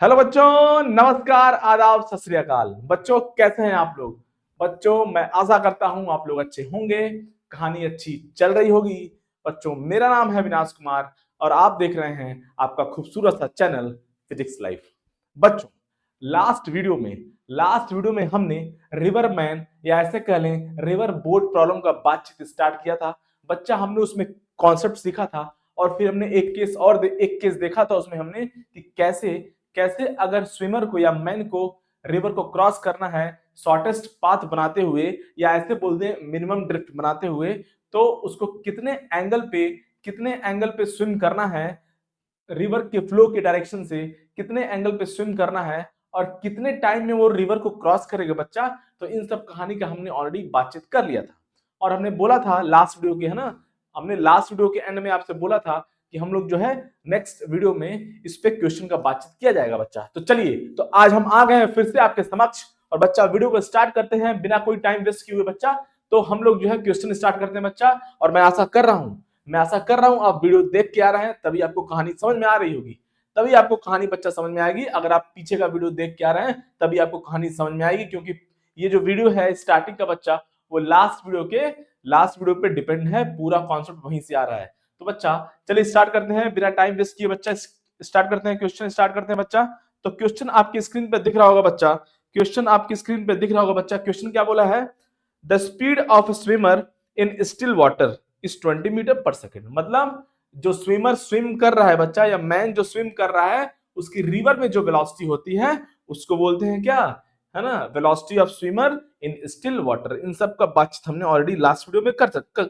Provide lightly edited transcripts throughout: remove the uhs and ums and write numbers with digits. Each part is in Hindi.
हेलो बच्चों, नमस्कार, आदाब, सत श्री अकाल। बच्चों कैसे हैं आप लोग? बच्चों मैं आशा करता हूं आप लोग अच्छे होंगे, कहानी अच्छी चल रही होगी। बच्चों मेरा नाम है विनाश कुमार और आप देख रहे हैं आपका खूबसूरत सा चैनल फिजिक्स लाइफ। बच्चों लास्ट वीडियो में हमने रिवर मैन या ऐसे कह लें रिवर बोट प्रॉब्लम का बातचीत स्टार्ट किया था। बच्चा हमने उसमें कॉन्सेप्ट सीखा था और फिर हमने एक केस देखा था उसमें हमने कि कैसे कैसे अगर स्विमर को या मैन को रिवर को क्रॉस करना है शॉर्टेस्ट पाथ बनाते हुए या ऐसे बोल दें मिनिमम ड्रिफ्ट बनाते हुए, तो उसको कितने एंगल पे स्विम करना है, रिवर के फ्लो के डायरेक्शन से कितने एंगल पे स्विम करना है और कितने टाइम में वो रिवर को क्रॉस करेगा बच्चा। तो इन सब कहानी का हमने ऑलरेडी बातचीत कर लिया था और हमने बोला था लास्ट वीडियो के, है ना, हमने लास्ट वीडियो के एंड में आपसे बोला था कि हम लोग जो है नेक्स्ट वीडियो में इस पे क्वेश्चन का बातचीत किया जाएगा बच्चा। तो चलिए, तो आज हम आ गए हैं फिर से आपके समक्ष और बच्चा वीडियो को स्टार्ट करते हैं बिना कोई टाइम वेस्ट किए हुए बच्चा। तो हम लोग जो है क्वेश्चन स्टार्ट करते हैं बच्चा, और मैं आशा कर रहा हूं आप वीडियो देख के आ रहे हैं तभी आपको कहानी समझ में आ रही होगी, तभी आपको कहानी बच्चा समझ में आएगी। अगर आप पीछे का वीडियो देख के आ रहे हैं तभी आपको कहानी समझ में आएगी, क्योंकि ये जो वीडियो है स्टार्टिंग का बच्चा वो लास्ट वीडियो पे डिपेंड है, पूरा कॉन्सेप्ट वहीं से आ रहा है। तो बच्चा चलिए स्टार्ट करते हैं बिना टाइम वेस्ट किए बच्चा, स्टार्ट करते हैं क्वेश्चन स्टार्ट करते हैं बच्चा। तो क्वेश्चन आपकी स्क्रीन पे दिख रहा होगा बच्चा, क्वेश्चन आपकी स्क्रीन पे दिख रहा होगा बच्चा। क्वेश्चन क्या बोला है? The speed of swimmer in still water is 20 metre per second. मतलब जो स्विमर स्विम कर रहा है बच्चा या मैन जो स्विम कर रहा है उसकी रिवर में जो वेलोसिटी होती है उसको बोलते हैं क्या, है ना, velocity of swimmer in still water. इन सब का बातचीत हमने ऑलरेडी लास्ट वीडियो में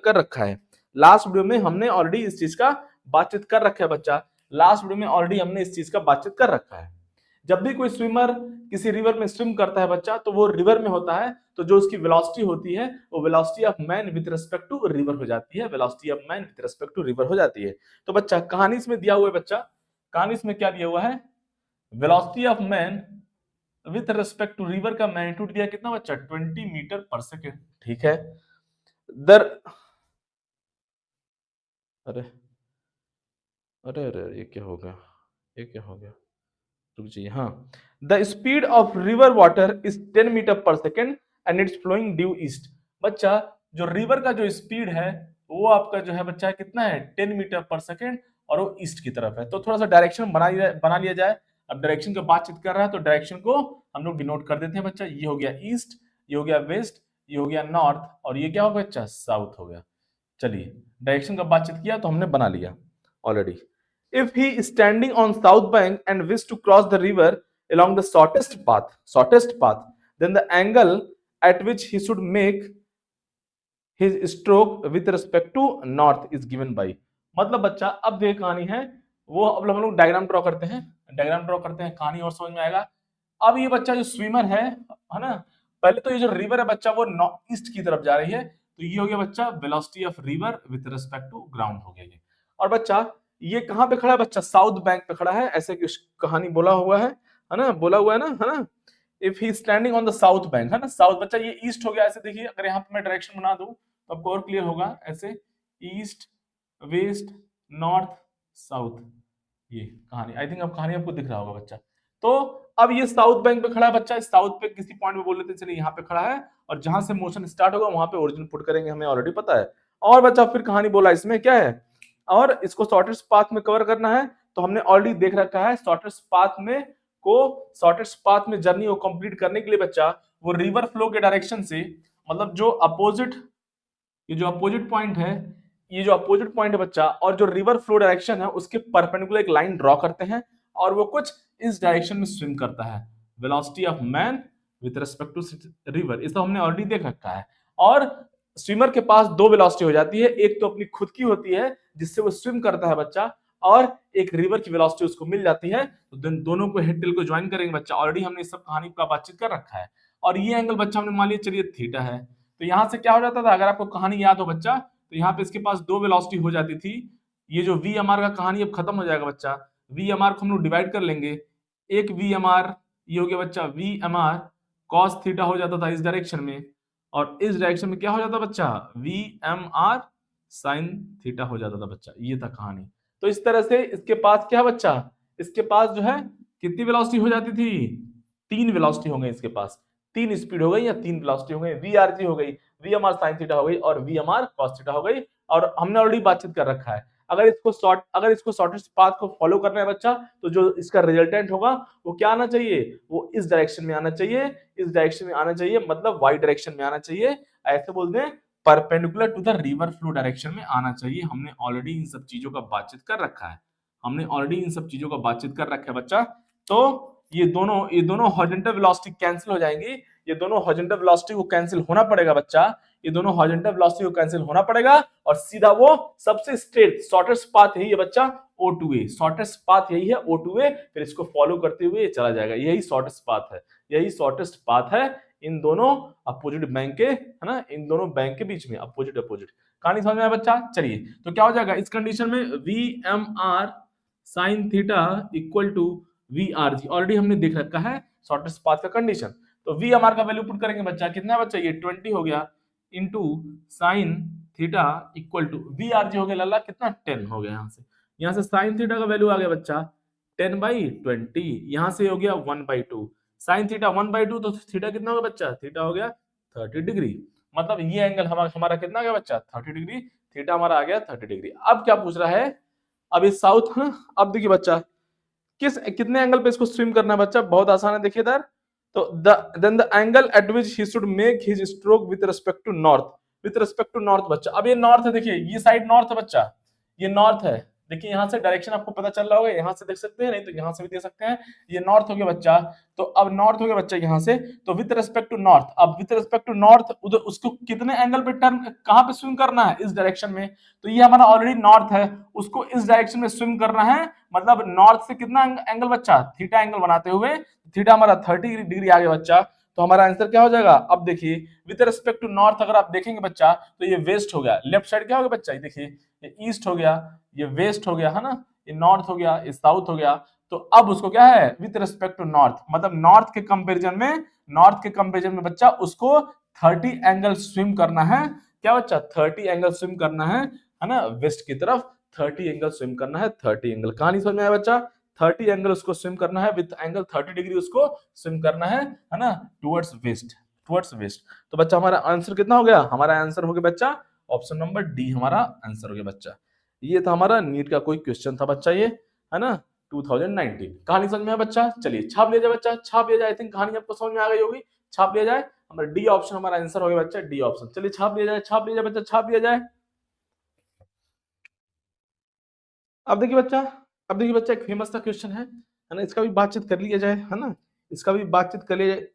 कर रखा है। लास्ट वीडियो में हमने ऑलरेडी इस चीज का बातचीत कर रखा है बच्चा, लास्ट वीडियो में ऑलरेडी हमने इस चीज का बातचीत कर रखा है। जब भी कोई स्विमर किसी रिवर में स्विम करता है बच्चा तो वो रिवर में होता है, तो जो उसकी वेलोसिटी होती है वो velocity of man with respect to river हो जाती है, velocity of man with respect to river हो जाती है। तो बच्चा कहानी इसमें दिया हुआ है बच्चा, कहानी इसमें क्या दिया हुआ है? Velocity of man with respect to river का मैग्नीट्यूड दिया कितना बच्चा? 20 मीटर पर सेकेंड। ठीक है। दर अरे अरे अरे ये क्या हो गया, ये क्या हो गया, रुक जाइए। हाँ, the speed of river water is 10 metre per second and it's flowing due east. बच्चा जो रिवर का जो स्पीड है वो आपका जो है बच्चा कितना है? 10 मीटर पर सेकेंड और वो ईस्ट की तरफ है। तो थोड़ा सा डायरेक्शन बना लिया जाए। अब डायरेक्शन की बातचीत कर रहा है तो डायरेक्शन को हम लोग डिनोट कर देते हैं बच्चा। ये हो गया ईस्ट, ये हो गया वेस्ट, ये हो गया नॉर्थ और ये क्या हो गया बच्चा? साउथ हो गया। चलिए डायरेक्शन का बातचीत किया तो हमने बना लिया already. If he is standing on south bank and wish to cross the river along the shortest path, then the angle at which he should make his stroke with respect to north is given by। मतलब बच्चा अब देख कहानी है वो, अब हम लोग डायग्राम ड्रॉ करते हैं, कहानी और समझ में आएगा। अब ये बच्चा जो स्विमर है ना, पहले तो ये जो रिवर है बच्चा वो नॉर्थ ईस्ट की तरफ जा रही है, तो ये हो गया बच्चा velocity of river with respect to ground हो गया ये। और बच्चा ये कहां पे खड़ा है बच्चा? साउथ बैंक पे खड़ा है, ऐसे कुछ कहानी बोला हुआ है ना, बोला हुआ है ना। If he standing on the south bank, है ना, साउथ बच्चा ये ईस्ट हो गया। ऐसे देखिए अगर यहाँ पे मैं डायरेक्शन बना दूं तो आपको और क्लियर होगा। ऐसे ईस्ट, वेस्ट, नॉर्थ, साउथ, ये कहानी, आई थिंक अब कहानी आपको दिख रहा होगा बच्चा। तो अब ये साउथ बैंक पे खड़ा है बच्चा, इस साउथ पे किसी पॉइंट पे बोल लेते हैं, चलिए यहाँ पे खड़ा है और जहां से मोशन स्टार्ट होगा वहां पे ओरिजिन पुट करेंगे, हमें ऑलरेडी पता है। और बच्चा फिर कहानी बोला इसमें क्या है, और इसको शॉर्टेस्ट पाथ में कवर करना है, तो हमने ऑलरेडी देख रखा है शॉर्टेस्ट पाथ में जर्नी को कंप्लीट करने के लिए बच्चा वो रिवर फ्लो के डायरेक्शन से, मतलब जो अपोजिट पॉइंट है बच्चा और जो रिवर फ्लो डायरेक्शन है उसके परपेंडिकुलर एक लाइन ड्रॉ करते हैं और वो कुछ इस डायरेक्शन में स्विम करता है। Velocity of man with respect to river, इसे हमने ऑलरेडी देख रखा है। और स्विमर के पास दो वेलोसिटी हो जाती है, एक तो अपनी खुद की होती है जिससे वो स्विम करता है बच्चा, और एक रिवर की वेलोसिटी उसको मिल जाती है। तो दोनों को हेड टेल को ज्वाइन करेंगे बच्चा, ऑलरेडी हमने इस सब कहानी का बातचीत कर रखा है। और ये एंगल बच्चा हमने मान लिया चलिए थीटा है। तो यहां से क्या हो जाता था, अगर आपको कहानी याद हो बच्चा, तो यहाँ पे इसके पास दो वेलोसिटी हो जाती थी। ये जो वी एम आर का कहानी अब खत्म हो जाएगा बच्चा, वी एम आर को हम लोग डिवाइड कर लेंगे। एक वी एम आर ये हो गया बच्चा V M R cos theta हो जाता था इस डायरेक्शन में, और इस डायरेक्शन में क्या हो जाता बच्चा? V M R sine theta हो जाता था बच्चा। ये था कहानी। तो इस तरह से इसके पास क्या बच्चा, इसके पास जो है कितनी वेलोसिटी हो जाती थी, 3 वेलोसिटी हो गई इसके पास, 3 स्पीड हो गई या 3 वेलोसिटी हो गई, वी आर जी हो गई, V M R sine theta हो गई और V M R cos theta हो गई। और हमने ऑलरेडी बातचीत कर रखा है, अगर इसको शॉर्टेस्ट पाथ को फॉलो करना है बच्चा, तो जो इसका रिजल्टेंट होगा वो क्या आना चाहिए, वो इस डायरेक्शन में आना चाहिए, इस डायरेक्शन में आना चाहिए, मतलब वाई डायरेक्शन में आना चाहिए। ऐसे बोलते हैं perpendicular to the river flow direction में आना चाहिए। हमने ऑलरेडी इन सब चीजों का बातचीत कर रखा है, हमने ऑलरेडी इन सब चीजों का बातचीत कर रखा है बच्चा। तो ये दोनों हॉरिजॉन्टल वेलोसिटी कैंसिल हो जाएंगी, ये दोनों हॉरिजॉन्टल वेलोसिटी को कैंसिल होना पड़ेगा बच्चा, ये दोनों हॉरिजॉन्टल वेलोसिटी को कैंसिल होना पड़ेगा और सीधा वो सबसे स्ट्रेट शॉर्टेस्ट पाथ यही है बच्चा, O2A, शॉर्टेस्ट पाथ यही है O2A, फिर इसको फॉलो करते हुए चला जाएगा, यही शॉर्टेस्ट पाथ है, यही शॉर्टेस्ट पाथ है इन दोनों अपोजिट बैंक के, है ना, इन दोनों बैंक के बीच में अपोजिट अपोजिट। कहानी समझ में आया बच्चा? चलिए, तो क्या हो जाएगा इस कंडीशन में, V M R sine theta equal to V R G, already हमने देख रखा है शॉर्टेस्ट पाथ का कंडीशन। तो वी एम आर का वैल्यू पुट करेंगे बच्चा, कितना बच्चा, ये 20 हो गया into sine theta equal to V R G हो गया लाला कितना, 10 हो गया। यहाँ से साइन थीटा का वैल्यू आ गया बच्चा 10/20, यहाँ से हो गया 1/2, साइन थीटा 1/2, तो थीटा कितना होगा बच्चा, थीटा हो गया 30 डिग्री, मतलब ये एंगल हमारा कितना आ गया बच्चा, 30 डिग्री, थीटा हमारा आ गया 30 डिग्री। अब क्या पूछ रहा है, अब इस साउथ, अब देखिए बच्चा कितने एंगल पे इसको स्विम करना है बच्चा, बहुत आसान है, देखिए इधर, तो then the angle at which he should make his stroke with respect to north, with respect to north बच्चा। अब ये नॉर्थ है, देखिए ये साइड नॉर्थ है बच्चा, ये नॉर्थ है, देखिए यहाँ से डायरेक्शन आपको पता चल रहा होगा, यहाँ से देख सकते हैं, नहीं तो यहाँ से भी देख सकते हैं, ये नॉर्थ हो गया बच्चा। तो अब नॉर्थ हो गया बच्चा यहाँ से, तो विद रिस्पेक्ट टू नॉर्थ, अब विद रिस्पेक्ट टू नॉर्थ उधर उसको कितने एंगल पे टर्न, कहाँ पे स्विम करना है, इस डायरेक्शन में, तो ये हमारा ऑलरेडी नॉर्थ है, उसको इस डायरेक्शन में स्विम करना है, मतलब नॉर्थ से कितना एंगल बच्चा, थीटा एंगल बनाते हुए, थीटा हमारा 30 डिग्री आ गया बच्चा। तो हमारा आंसर क्या हो जाएगा, अब देखिए विद रिस्पेक्ट टू नॉर्थ अगर आप देखेंगे बच्चा, तो ये वेस्ट हो गया, लेफ्ट साइड क्या हो गया बच्चा, ये देखिए, ये ईस्ट हो गया, ये वेस्ट हो गया, है ना, ये नॉर्थ हो गया, ये साउथ हो गया। तो अब उसको क्या है, विद रिस्पेक्ट टू नॉर्थ, मतलब नॉर्थ के कंपेरिजन में बच्चा उसको 30 एंगल स्विम करना है, क्या बच्चा, 30 एंगल स्विम करना है ना, वेस्ट की तरफ 30 एंगल स्विम करना है, 30 एंगल, कहानी समझ में आया बच्चा, 30 एंगल उसको स्विम करना है, विद एंगल 30 डिग्री उसको स्विम करना है ना, टुवर्ड्स वेस्ट, टुवर्ड्स वेस्ट। तो बच्चा हमारा आंसर कितना हो गया, हमारा आंसर हो गया बच्चा ऑप्शन नंबर डी, हमारा आंसर हो गया बच्चा। ये था हमारा नीट का कोई क्वेश्चन था बच्चा, ये है ना 2019। कहानी समझ में आया बच्चा? चलिए छाप लिया जाए बच्चा, छाप लिया जाए, आई थिंक कहानी आपको समझ में आ गई होगी, छाप लिया जाए, हमारा डी ऑप्शन हमारा आंसर हो गया बच्चा, डी ऑप्शन। चलिए छाप लिया जाए, छाप लिया जाए बच्चा, छाप लिया जाए। अब देखिए बच्चा, अब देखिए बच्चा, एक फेमस सा क्वेश्चन है ना, इसका भी बातचीत कर लिया जाए, है ना, इसका भी बातचीत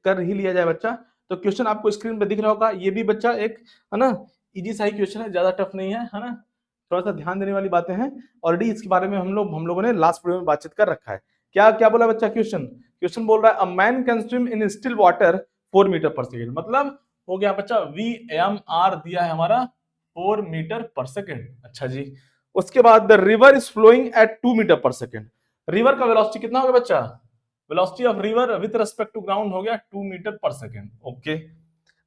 कर ही लिया जाए बच्चा। तो क्वेश्चन आपको स्क्रीन पे दिख रहा होगा, ये भी बच्चा एक, है ना, इजी सा ही क्वेश्चन है, ज्यादा टफ नहीं है ना, थोड़ा सा ध्यान देने वाली बातें हैं, ऑलरेडी इसके बारे में हम लोगों ने लास्ट वीडियो में बातचीत कर रखा है। क्या क्या बोला बच्चा, क्वेश्चन बोल रहा है, a man can swim in still water 4 metre per second, मतलब हो गया बच्चा VMR दिया है हमारा 4 मीटर पर सेकेंड। अच्छा जी, उसके बाद the river is flowing at 2 metre per second, river का वेलोसिटी कितना हो गया बच्चा, velocity of river with respect to ground हो गया 2 metre per second. Okay,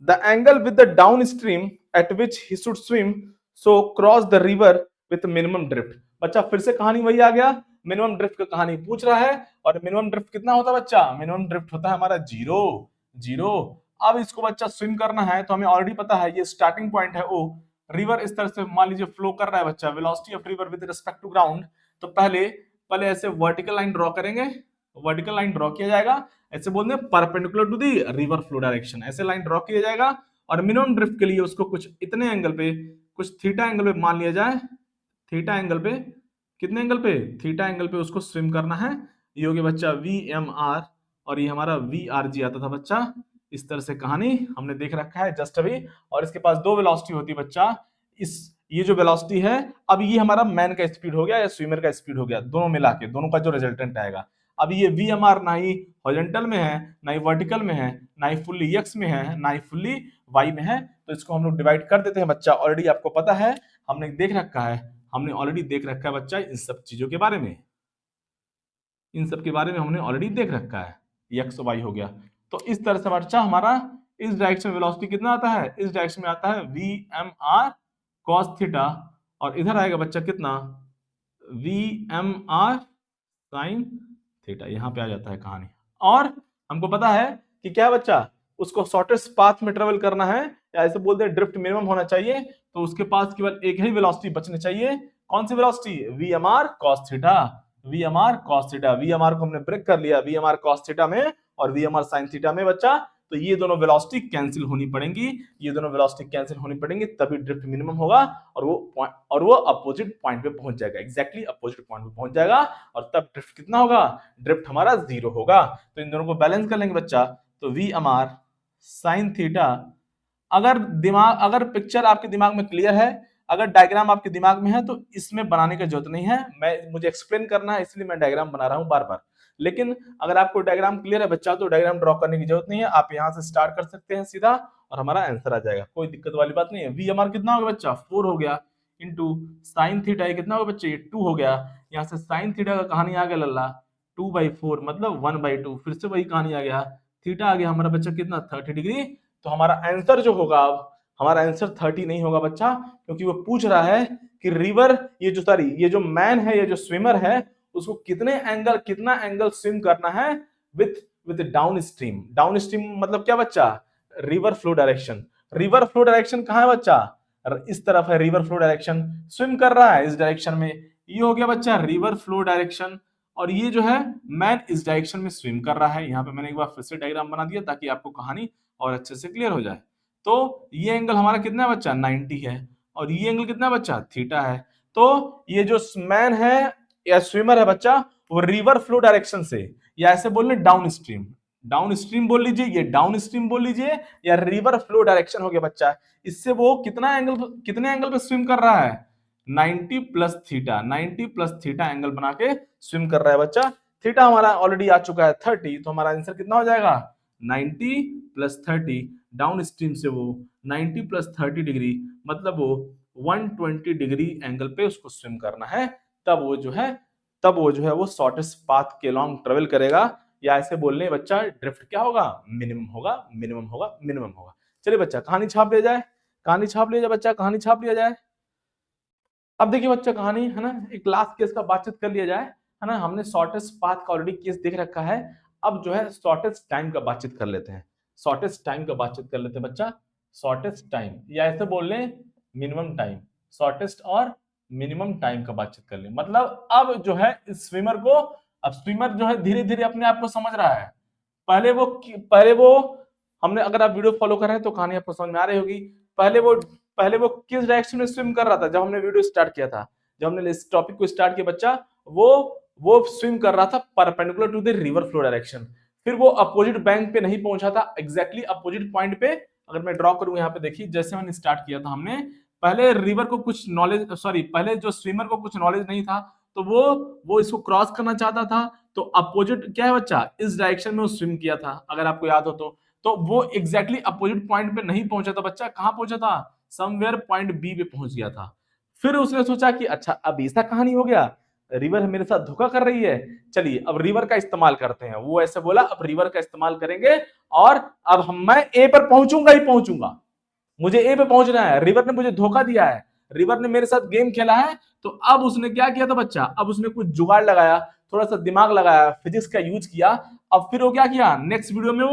the angle with the down stream at which he should swim so cross the river with minimum drift. बच्चा फिर से कहानी वही आ गया, मिनिमम ड्रिफ्ट का कहानी पूछ रहा है, और मिनिमम ड्रिफ्ट कितना होता है बच्चा, मिनिमम ड्रिफ्ट होता है हमारा 0। अब इसको बच्चा स्विम करना है, तो हमें ऑलरेडी पता है ये स्टार्टिंग पॉइंट है ओ, रिवर इस तरह से मान लीजिए फ्लो कर रहा है बच्चा, velocity of river with respect to ground, तो पहले ऐसे वर्टिकल लाइन ड्रॉ करेंगे, वर्टिकल लाइन ड्रॉ किया जाएगा, ऐसे बोलते हैं perpendicular to the river flow direction, ऐसे लाइन ड्रॉ किया जाएगा, और मिनिमम ड्रिफ्ट के लिए उसको कुछ इतने एंगल पे, कुछ थीटा एंगल पे मान लिया जाए, थीटा एंगल पे, कितने एंगल पे, थीटा एंगल पे उसको स्विम करना है। ये हो गया बच्चा VMR, और ये हमारा VRG आता था बच्चा, इस तरह से कहानी हमने देख रखा है जस्ट अभी। और इसके पास 2 वेलोसिटी होती है बच्चा, ये जो वेलोसिटी है, अब ये हमारा मैन का स्पीड हो गया या स्विमर का स्पीड हो गया, दोनों मिला के, दोनों का जो रिजल्टेंट आएगा। अब ये VMR ना ही हॉरिजॉन्टल में है, ना ही वर्टिकल में है, ना ही फुल्ली एक्स में है, ना ही फुल्ली वाई में है, तो इसको हम लोग डिवाइड कर देते हैं बच्चा, ऑलरेडी आपको पता है, हमने देख रखा है, हमने ऑलरेडी देख रखा है बच्चा इन सब चीजों के बारे में, इन सब के बारे में हमने ऑलरेडी देख रखा है, एक्स वाई हो गया। तो इस तरह से बच्चा हमारा इस डायरेक्शन में वेलोसिटी कितना आता है, इस डायरेक्शन में आता है VMR cos थीटा, और इधर आएगा बच्चा कितना, VMR sin थीटा, यहाँ पे आ जाता है कहानी। और हमको पता है कि क्या बच्चा, उसको शॉर्टेस्ट पाथ में ट्रेवल करना है, या ऐसे बोलते हैं ड्रिफ्ट मिनिमम होना चाहिए, तो उसके पास केवल एक ही वेलोसिटी बचनी चाहिए। कौन सी velocity? VMR cos theta. VMR cos theta, VMR को हमने ब्रेक कर लिया VMR cos थीटा में और VMR sin थीटा में बच्चा, तो ये दोनों वेलोसिटी कैंसिल होनी पड़ेंगी, ये दोनों वेलोसिटी कैंसिल होनी पड़ेंगी, तभी ड्रिफ्ट मिनिमम होगा और वो अपोजिट पॉइंट पे पहुंच जाएगा, एग्जैक्टली अपोजिट पॉइंट पे पहुंच जाएगा, और तब ड्रिफ्ट कितना होगा? ड्रिफ्ट हमारा 0 होगा। तो इन दोनों को बैलेंस कर लेंगे बच्चा, तो VMR sin थीटा, अगर पिक्चर आपके दिमाग में क्लियर है, अगर डायग्राम आपके दिमाग में है, तो इसमें बनाने की जरूरत नहीं है, मुझे एक्सप्लेन करना है इसलिए मैं डायग्राम बना रहा हूं बार बार। लेकिन अगर आपको डायग्राम क्लियर है बच्चा, तो डायग्राम ड्रॉ करने की जरूरत नहीं है, आप यहां से स्टार्ट कर सकते हैं सीधा और हमारा आंसर आ जाएगा, कोई दिक्कत वाली बात नहीं है। VMR कितना हो गया बच्चा? 4 हो गया, इंटू साइन थीटा ये कितना होगा बच्चे? 2 हो गया। यहाँ से साइन थीटा का कहानी आ गया लल्ला 2/4 मतलब 1/2, फिर से वही कहानी आ गया, थीटा आ गया हमारा बच्चा कितना? 30 डिग्री। तो हमारा आंसर जो होगा, अब हमारा आंसर 30 नहीं होगा बच्चा, क्योंकि वो पूछ रहा है कि रिवर, ये जो मैन है, ये जो स्विमर है, उसको कितना एंगल स्विम करना है with down stream. Down stream मतलब क्या बच्चा? River flow direction. River flow direction कहाँ है बच्चा? इस तरफ है रिवर फ्लो डायरेक्शन, स्विम कर रहा है इस डायरेक्शन में, ये हो गया बच्चा रिवर फ्लो डायरेक्शन। और ये जो है मैन इस डायरेक्शन में स्विम कर रहा है। यहाँ पे मैंने एक बार फिर से डायग्राम बना दिया ताकि आपको कहानी और अच्छे से क्लियर हो जाए। तो ये एंगल हमारा कितना है बच्चा? 90 है, और ये एंगल कितना बच्चा? थीटा है। तो ये जो मैन है या स्विमर है बच्चा, वो रिवर फ्लो डायरेक्शन से, या ऐसे बोल लें डाउन स्ट्रीम बोल लीजिए, ये डाउन स्ट्रीम बोल लीजिए, या रिवर फ्लो डायरेक्शन हो गया बच्चा। इससे वो कितने एंगल पे स्विम कर रहा है? 90 plus theta, 90 plus theta angle बना के स्विम कर रहा है बच्चा। थीटा हमारा ऑलरेडी आ चुका है 30, तो हमारा आंसर कितना हो जाएगा? 90 प्लस 30, डाउन स्ट्रीम से वो 90 प्लस 30 डिग्री, मतलब वो 120 डिग्री एंगल पे उसको स्विम करना है, तब वो जो है वो शॉर्टेस्ट पाथ के लॉन्ग ट्रेवल करेगा, या ऐसे बोलने बच्चा ड्रिफ्ट क्या होगा? मिनिमम होगा। चलिए बच्चा कहानी छाप लिया जाए, बच्चा कहानी छाप लिया जाए। अब देखिए बच्चा कहानी है ना, एक लास्ट केस का बातचीत कर लिया जाए, है ना। हमने शॉर्टेस्ट पाथ का ऑलरेडी केस देख रखा है, अब जो है शॉर्टेस्ट टाइम का बातचीत कर लेते हैं। बच्चा, शॉर्टेस्ट टाइम, या ऐसे बोल लें मिनिमम टाइम, शॉर्टेस्ट और मिनिमम टाइम का बातचीत कर ले। मतलब अब जो है इस स्विमर जो है धीरे धीरे अपने आप को समझ रहा है। पहले वो हमने, अगर आप वीडियो फॉलो कर रहे हैं तो कहानी आपको समझ में आ रही होगी। पहले वो किस डायरेक्शन में स्विम कर रहा था? जब हमने वीडियो स्टार्ट किया था, जब हमने इस टॉपिक को स्टार्ट किया बच्चा, वो स्विम कर रहा था perpendicular to the river flow direction. फिर वो अपोजिट बैंक पे नहीं पहुंचा था, एग्जैक्टली अपोजिट पॉइंट पे। अगर मैं ड्रॉ करूं यहाँ पे, देखिए जैसे मैंने स्टार्ट किया था, हमने पहले पहले जो स्विमर को कुछ नॉलेज नहीं था, तो वो इसको क्रॉस करना चाहता था, तो अपोजिट क्या है बच्चा? इस डायरेक्शन में वो स्विम किया था, अगर आपको याद हो तो वो एग्जैक्टली अपोजिट पॉइंट पे नहीं पहुंचा था बच्चा। कहां पहुंचा था? समवेयर पॉइंट बी पे पहुंच गया था। फिर उसने सोचा कि अच्छा अब ऐसा कहानी हो गया, रिवर मेरे साथ धोखा कर रही है, चलिए अब रिवर का इस्तेमाल करते हैं। वो ऐसे बोला अब रिवर का इस्तेमाल करेंगे, और अब मैं ए पर पहुंचूंगा, मुझे ए पे पहुंचना है। रिवर ने मुझे धोखा दिया है, रिवर ने मेरे साथ गेम खेला है, तो अब उसने क्या किया था बच्चा? अब उसने कुछ जुगाड़ लगाया, थोड़ा सा दिमाग लगाया, फिजिक्स का यूज किया। अब फिर वो क्या किया? नेक्स्ट वीडियो में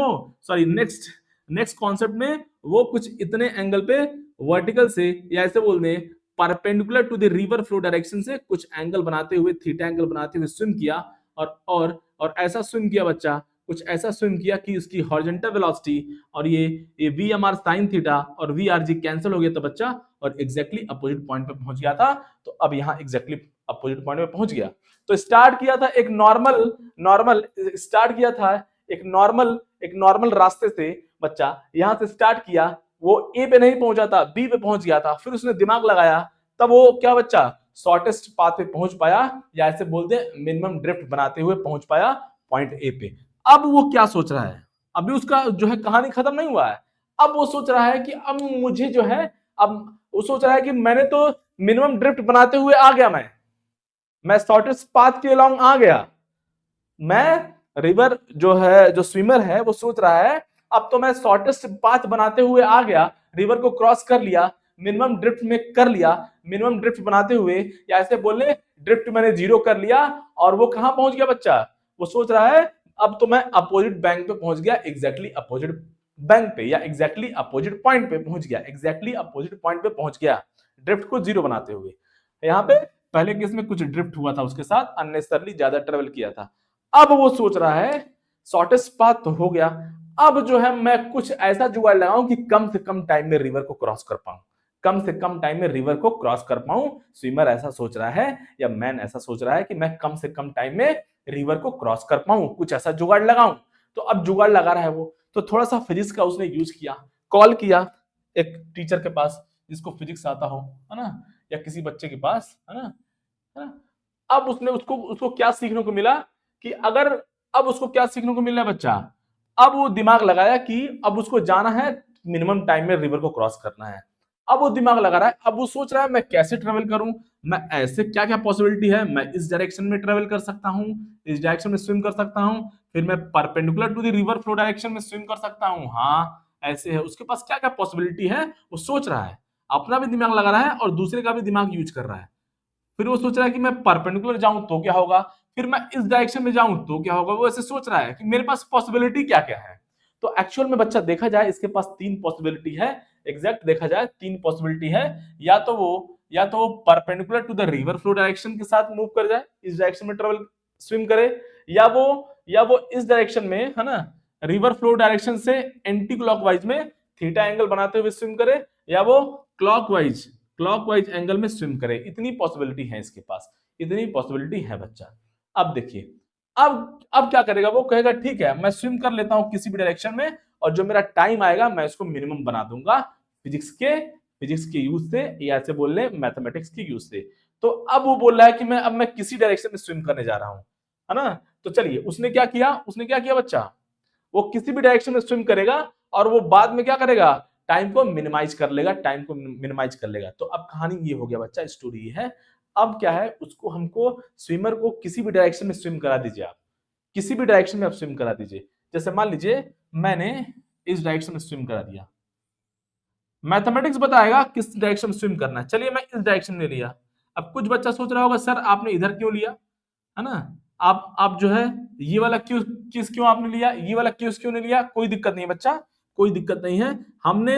नेक्स्ट कॉन्सेप्ट में वो कुछ इतने एंगल पे वर्टिकल से, या ऐसे बोल दें perpendicular to the river flow direction से कुछ एंगल बनाते हुए, थीटा एंगल बनाते हुए स्विम किया, और ऐसा स्विम किया बच्चा, कुछ ऐसा स्विम किया कि उसकी हॉरिजॉन्टल वेलोसिटी और ये VMR sin थीटा और VRG कैंसिल हो गया था बच्चा, और एग्जैक्टली अपोजिट पॉइंट पे पहुंच गया था। तो अब यहाँ एग्जैक्टली अपोजिट पॉइंट पे पहुंच गया। तो स्टार्ट किया था एक नॉर्मल रास्ते से बच्चा, यहाँ से स्टार्ट किया, वो ए पे नहीं पहुंचा था, बी पे पहुंच गया था। फिर उसने दिमाग लगाया, तब वो क्या बच्चा? शॉर्टेस्ट पाथ पे पहुंच पाया, या ऐसे बोलते हैं मिनिमम ड्रिफ्ट बनाते हुए पहुंच पाया पॉइंट ए पे। अब वो क्या सोच रहा है? अभी उसका जो है कहानी खत्म नहीं हुआ है। अब वो सोच रहा है कि अब मुझे जो है, अब वो सोच रहा है कि मैंने तो मिनिमम ड्रिफ्ट बनाते हुए आ गया, मैं शॉर्टेस्ट पाथ के अलोंग आ गया। मैं रिवर जो स्विमर है वो सोच रहा है अब तो मैं शॉर्टेस्ट पाथ बनाते हुए आ गया, रिवर को क्रॉस कर लिया, मिनिमम ड्रिफ्ट में कर लिया, मिनिमम ड्रिफ्ट बनाते हुए, या ऐसे बोले ड्रिफ्ट मैंने 0 कर लिया, और वो कहां पहुंच गया बच्चा? वो सोच रहा है अब तो मैं अपोजिट बैंक पे पहुंच गया, एग्जैक्टली अपोजिट बैंक पे या एग्जैक्टली अपोजिट पॉइंट पे पहुंच गया, एग्जैक्टली अपोजिट पॉइंट पे पहुंच गया, ड्रिफ्ट को जीरो बनाते हुए। यहाँ पे पहले केस में कुछ ड्रिफ्ट हुआ था, उसके साथ अननेसेसरली ज्यादा ट्रेवल किया था। अब वो सोच रहा है शॉर्टेस्ट पाथ तो हो गया, अब जो है मैं कुछ ऐसा जुगाड़ लगाऊं कि कम से कम टाइम में रिवर को क्रॉस कर पाऊं, कम से कम टाइम में रिवर को क्रॉस कर पाऊं। स्विमर ऐसा सोच रहा है या मैन ऐसा सोच रहा है कि मैं कम से कम टाइम में रिवर को क्रॉस कर पाऊं, कुछ ऐसा जुगाड़ लगाऊं। तो अब जुगाड़ लगा रहा है वो, तो थोड़ा सा फिजिक्स का उसने यूज किया, कॉल किया एक टीचर के पास जिसको फिजिक्स आता हो, है ना, या किसी बच्चे के पास, है ना, है ना। अब उसने उसको उसको क्या सीखने को मिला कि अगर, अब उसको क्या सीखने को मिल रहा है बच्चा, अब वो दिमाग लगाया कि अब उसको जाना है मिनिमम टाइम में रिवर को क्रॉस करना है। अब वो दिमाग लगा रहा है, अब वो सोच रहा है मैं कैसे ट्रेवल करूं, मैं ऐसे क्या क्या पॉसिबिलिटी है, मैं इस डायरेक्शन में ट्रेवल कर सकता हूं, इस डायरेक्शन में स्विम कर सकता हूं, फिर मैं perpendicular to the river flow direction में स्विम कर सकता हूं, हाँ ऐसे है, उसके पास क्या क्या पॉसिबिलिटी है वो सोच रहा है, अपना भी दिमाग लगा रहा है और दूसरे का भी दिमाग यूज कर रहा है। फिर वो सोच रहा है कि मैं परपेंडिकुलर जाऊं तो क्या होगा, फिर मैं इस डायरेक्शन में जाऊं तो क्या होगा, वो ऐसे सोच रहा है कि मेरे पास पॉसिबिलिटी क्या क्या है। तो एक्चुअल में बच्चा देखा जाए इसके पास तीन पॉसिबिलिटी है, एग्जैक्ट देखा जाए तीन पॉसिबिलिटी है, या तो वो perpendicular to the river flow direction के साथ मूव कर जाए, इस डायरेक्शन में ट्रेवल स्विम करे, या वो इस डायरेक्शन में, है ना, रिवर फ्लो डायरेक्शन से एंटी क्लॉकवाइज में थीटा एंगल बनाते हुए स्विम करे, या वो क्लॉकवाइज क्लॉकवाइज एंगल में स्विम करे। इतनी पॉसिबिलिटी है इसके पास, इतनी पॉसिबिलिटी है बच्चा। अब देखिए, अब क्या करेगा, वो कहेगा ठीक है मैं स्विम कर लेता हूं किसी भी डायरेक्शन में, और जो मेरा टाइम आएगा मैं इसको मिनिमम बना दूंगा फिजिक्स के यूज से, या ऐसे बोल ले मैथमेटिक्स के यूज से। तो अब वो बोल रहा है कि मैं किसी डायरेक्शन में स्विम करने जा रहा हूं, है ना। तो चलिए उसने क्या किया बच्चा, वो किसी भी डायरेक्शन में स्विम करेगा और वो बाद में क्या करेगा, टाइम को मिनिमाइज कर लेगा, टाइम को मिनिमाइज कर लेगा। तो अब कहानी ये हो गया बच्चा, स्टोरी ये है। अब क्या है, उसको हमको स्विमर को किसी भी डायरेक्शन में स्विम करा दीजिए, आप किसी भी डायरेक्शन में आप स्विम करा दीजिए। जैसे मान लीजिए मैंने इस डायरेक्शन में स्विम करा दिया, मैथमेटिक्स बताएगा किस डायरेक्शन में स्विम करना है, चलिए मैं इस डायरेक्शन में लिया। अब कुछ बच्चा सोच रहा होगा सर आपने इधर क्यों लिया, है ना, आप जो है ये वाला क्यों चीज क्यों आपने लिया, ये वाला क्यों नहीं लिया, कोई दिक्कत नहीं है बच्चा, कोई दिक्कत नहीं है। हमने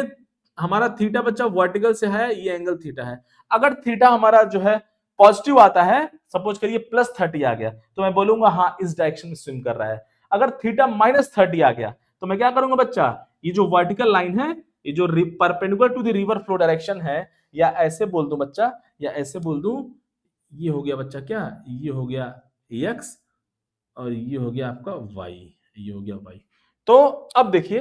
हमारा थीटा बच्चा वर्टिकल से है, ये एंगल थीटा है। अगर थीटा हमारा जो है पॉजिटिव आता है, सपोज करिए +30 आ गया, तो मैं बोलूंगा हाँ इस डायरेक्शन में स्विम कर रहा है। अगर थीटा -30 आ गया तो मैं क्या करूंगा बच्चा, ये जो वर्टिकल लाइन है, ये जो perpendicular to the river flow direction है, या ऐसे बोल दूं बच्चा, या ऐसे बोल दूं, ये हो गया बच्चा क्या, ये हो गया x और ये हो गया आपका y, ये हो गया y। तो अब देखिए,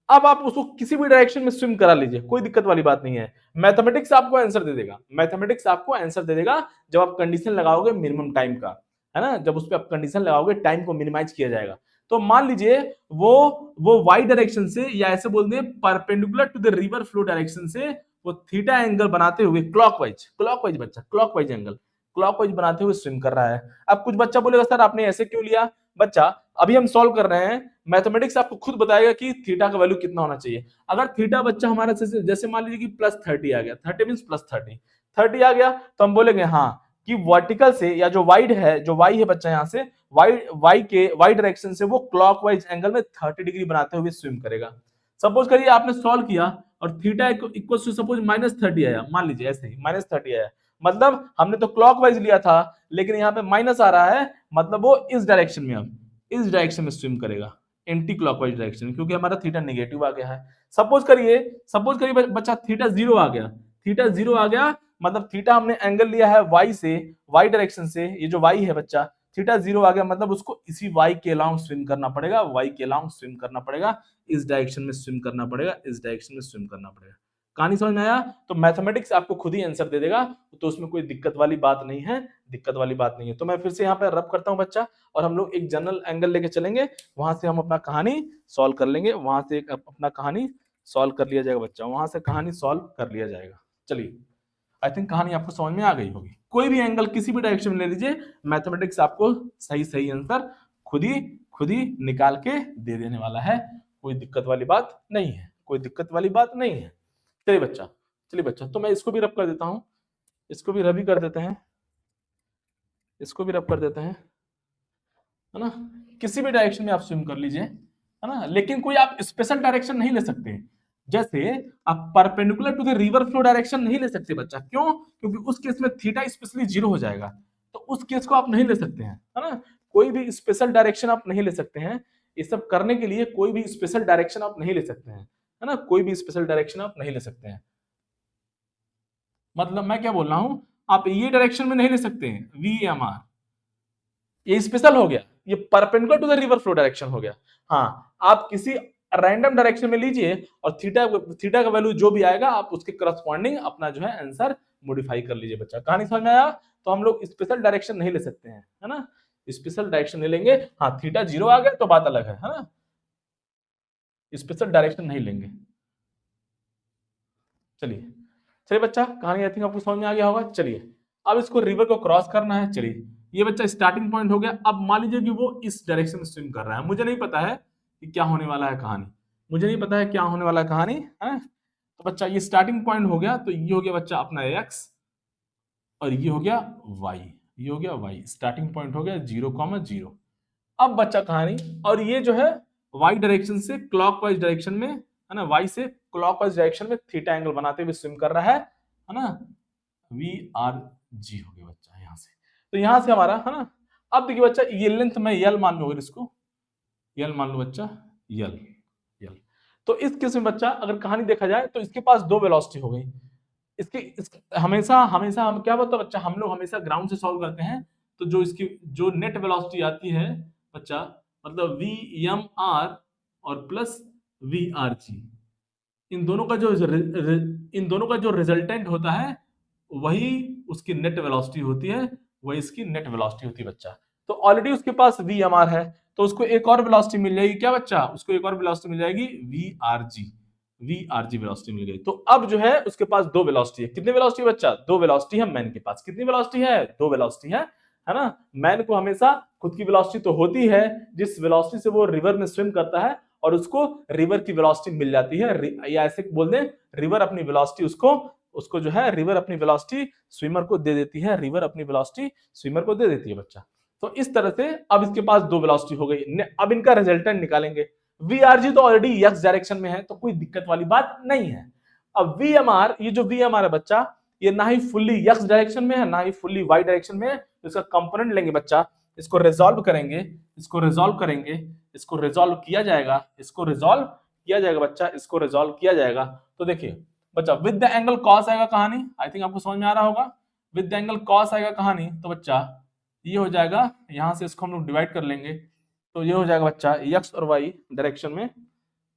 अब आप उसको किसी भी डायरेक्शन में स्विम करा लीजिए, कोई दिक्कत वाली बात नहीं है। मैथमेटिक्स आपको आंसर दे देगा, मैथमेटिक्स आपको आंसर दे देगा जब आप कंडीशन लगाओगे मिनिमम टाइम का, है ना, जब उस पर आप कंडीशन लगाओगे टाइम को मिनिमाइज किया जाएगा। तो मान लीजिए वो वाई डायरेक्शन से, या ऐसे बोल दें perpendicular to the river flow direction से, वो थीटा एंगल बनाते हुए क्लॉकवाइज बच्चा, क्लॉकवाइज एंगल क्लॉकवाइज बनाते हुए स्विम कर रहा है। अब कुछ बच्चा बोलेगा सर आपने ऐसे क्यों लिया, बच्चा अभी हम सॉल्व कर रहे हैं, मैथमेटिक्स आपको खुद बताएगा कि थीटा का वैल्यू कितना होना चाहिए। अगर थीटा बच्चा हमारा जैसे मान लीजिए कि +30 आ गया, 30 मीन +30 आ गया, तो हम बोलेंगे हाँ कि वर्टिकल से, या जो वाइड है, जो वाई है बच्चा, यहाँ से वाई डायरेक्शन से वो क्लॉकवाइज एंगल में 30 डिग्री बनाते हुए स्विम करेगा। सपोज करिए आपने सॉल्व किया और थीटा इक्वल टू सपोज -30 आया, मान लीजिए ऐसे ही -30 आया, मतलब हमने तो क्लॉकवाइज लिया था लेकिन यहाँ पे माइनस आ रहा है, मतलब वो इस डायरेक्शन में, अब इस डायरेक्शन में स्विम करेगा, एंटी क्लॉकवाइज डायरेक्शन, क्योंकि हमारा थीटा नेगेटिव आ गया है। सपोज करिए बच्चा थीटा 0 आ गया, थीटा 0 आ गया, मतलब थीटा हमने एंगल लिया है वाई से, वाई डायरेक्शन से, ये जो वाई है बच्चा, थीटा 0 आ गया, मतलब उसको इसी वाई के अलाउंग स्विम करना पड़ेगा, वाई के अलाउंग स्विम करना पड़ेगा, इस डायरेक्शन में स्विम करना पड़ेगा, इस डायरेक्शन में स्विम करना पड़ेगा। कहानी समझ में आया। तो मैथमेटिक्स आपको खुद ही आंसर दे देगा, तो उसमें कोई दिक्कत वाली बात नहीं है, दिक्कत वाली बात नहीं है। तो मैं फिर से यहाँ पे रब करता हूँ बच्चा, और हम लोग एक जनरल एंगल लेके चलेंगे, वहां से हम अपना कहानी सॉल्व कर लेंगे, वहां से एक अपना कहानी सॉल्व कर लिया जाएगा बच्चा, वहां से कहानी सॉल्व कर लिया जाएगा। चलिए, आई थिंक कहानी आपको समझ में आ गई होगी। कोई भी एंगल किसी भी डायरेक्शन में ले लीजिए, मैथमेटिक्स आपको सही आंसर खुद ही निकाल के दे देने वाला है, कोई दिक्कत वाली बात नहीं है, कोई दिक्कत वाली बात नहीं है। चलिए बच्चा, तो मैं इसको भी रब कर देता हूं, इसको भी रब ही कर देते हैं, इसको भी रब कर देते हैं, है ना, किसी भी डायरेक्शन में आप स्विम कर लीजिए, है ना, लेकिन कोई आप स्पेशल डायरेक्शन नहीं ले सकते। जैसे आप perpendicular to the river flow direction नहीं ले सकते बच्चा, क्यों? क्योंकि उस केस में थीटा स्पेशली 0 हो जाएगा, तो उस केस को आप नहीं ले सकते हैं, है ना। कोई भी स्पेशल डायरेक्शन आप नहीं ले सकते हैं। ये सब करने के लिए कोई भी स्पेशल डायरेक्शन आप नहीं ले सकते हैं, है ना, कोई भी स्पेशल डायरेक्शन आप नहीं ले सकते हैं। मतलब मैं क्या बोल रहा हूं, आप ये डायरेक्शन में नहीं ले सकते हैं VMR, ये स्पेशल हो गया, ये perpendicular to the river flow direction हो गया। हाँ, आप किसी रैंडम डायरेक्शन में लीजिए और थीटा का वैल्यू जो भी आएगा आप उसके करस्पॉन्डिंग अपना जो है आंसर मॉडिफाई कर लीजिए बच्चा। कहानी समझ में आया? तो हम लोग स्पेशल डायरेक्शन नहीं ले सकते हैं, है ना, स्पेशल डायरेक्शन नहीं लेंगे। हाँ, थीटा 0 आ गया तो बात अलग है ना, स्पेशल डायरेक्शन नहीं लेंगे। चलिए चलिए बच्चा, कहानी आई थिंक आपको समझ में आ गया होगा। चलिए अब इसको रिवर को क्रॉस करना है। चलिए ये बच्चा स्टार्टिंग पॉइंट हो गया। अब मान लीजिए कि वो इस डायरेक्शन में स्विम कर रहा है, मुझे नहीं पता है कि क्या होने वाला है कहानी, मुझे नहीं पता है क्या होने वाला है कहानी, है। तो बच्चा ये स्टार्टिंग पॉइंट हो गया, तो ये हो गया बच्चा अपना x और ये हो गया y, ये हो गया y, स्टार्टिंग पॉइंट हो गया 0,0। अब बच्चा कहानी, और ये जो है y डायरेक्शन से क्लॉकवाइज डायरेक्शन में, है ना, y से क्लॉकवाइज डायरेक्शन में थीटा एंगल बनाते हुए स्विम कर रहा है ना, VRG हो गया बच्चा यहां से। तो यहां से हमारा, है ना, अब देखिए बच्चा ये लेंथ में यल मान लो, अगर इसको यल मान लो बच्चा, यल यल, तो इस केस में बच्चा अगर कहानी देखा जाए तो इसके पास दो वेलोसिटी हो गई। हमेशा हमेशा हम क्या बोलते बच्चा, हम लोग हमेशा ग्राउंड से सॉल्व करते हैं, तो जो इसकी जो नेट वेलोसिटी आती है बच्चा, मतलब VMR और प्लस VRG, इन दोनों का जो रिजल्टेंट होता है वही उसकी नेट वेलोसिटी होती है, वही इसकी नेट वेलोसिटी होती है बच्चा। तो ऑलरेडी उसके पास VMR है, तो उसको एक और वेलोसिटी मिल जाएगी, क्या बच्चा, उसको एक और वेलोसिटी मिल जाएगी VRG वेलोसिटी मिल गई। तो अब जो है उसके पास दो वेलोसिटी है। कितनी वेलोसिटी बच्चा? दो वेलोसिटी है मैन के पास। कितनी वेलोसिटी है? दो वेलोसिटी है ना। मैन को हमेशा खुद की वेलोसिटी तो होती है जिस वेलोसिटी से वो रिवर में स्विम करता है, और उसको रिवर की वेलोसिटी मिल जाती है, या ऐसे बोल दें रिवर अपनी वेलोसिटी उसको जो है रिवर अपनी वेलोसिटी स्विमर को दे देती है, रिवर अपनी वेलोसिटी स्विमर को दे देती है बच्चा। तो इस तरह से अब इसके पास दो वेलोसिटी हो गई। अब इनका रिजल्टेंट निकालेंगे। VRG तो ऑलरेडी x डायरेक्शन में है, तो कोई दिक्कत वाली बात नहीं है। अब VMR, ये जो VMR है बच्चा, ये ना ही फुल्ली x डायरेक्शन में है ना ही फुल्ली y डायरेक्शन में है। तो इसका कंपोनेंट लेंगे बच्चा, इसको रिजॉल्व करेंगे, इसको रिजॉल्व करेंगे, इसको रिजॉल्व किया जाएगा, इसको रिजॉल्व किया जाएगा बच्चा, इसको रिजॉल्व किया जाएगा। तो देखिए बच्चा विद द एंगल कॉस आएगा कहानी, आई थिंक आपको समझ में आ रहा होगा। विद द एंगल कॉस आएगा कहानी, तो बच्चा ये हो जाएगा, यहां से इसको हम लोग डिवाइड कर लेंगे, तो ये हो जाएगा बच्चा x और y डायरेक्शन में।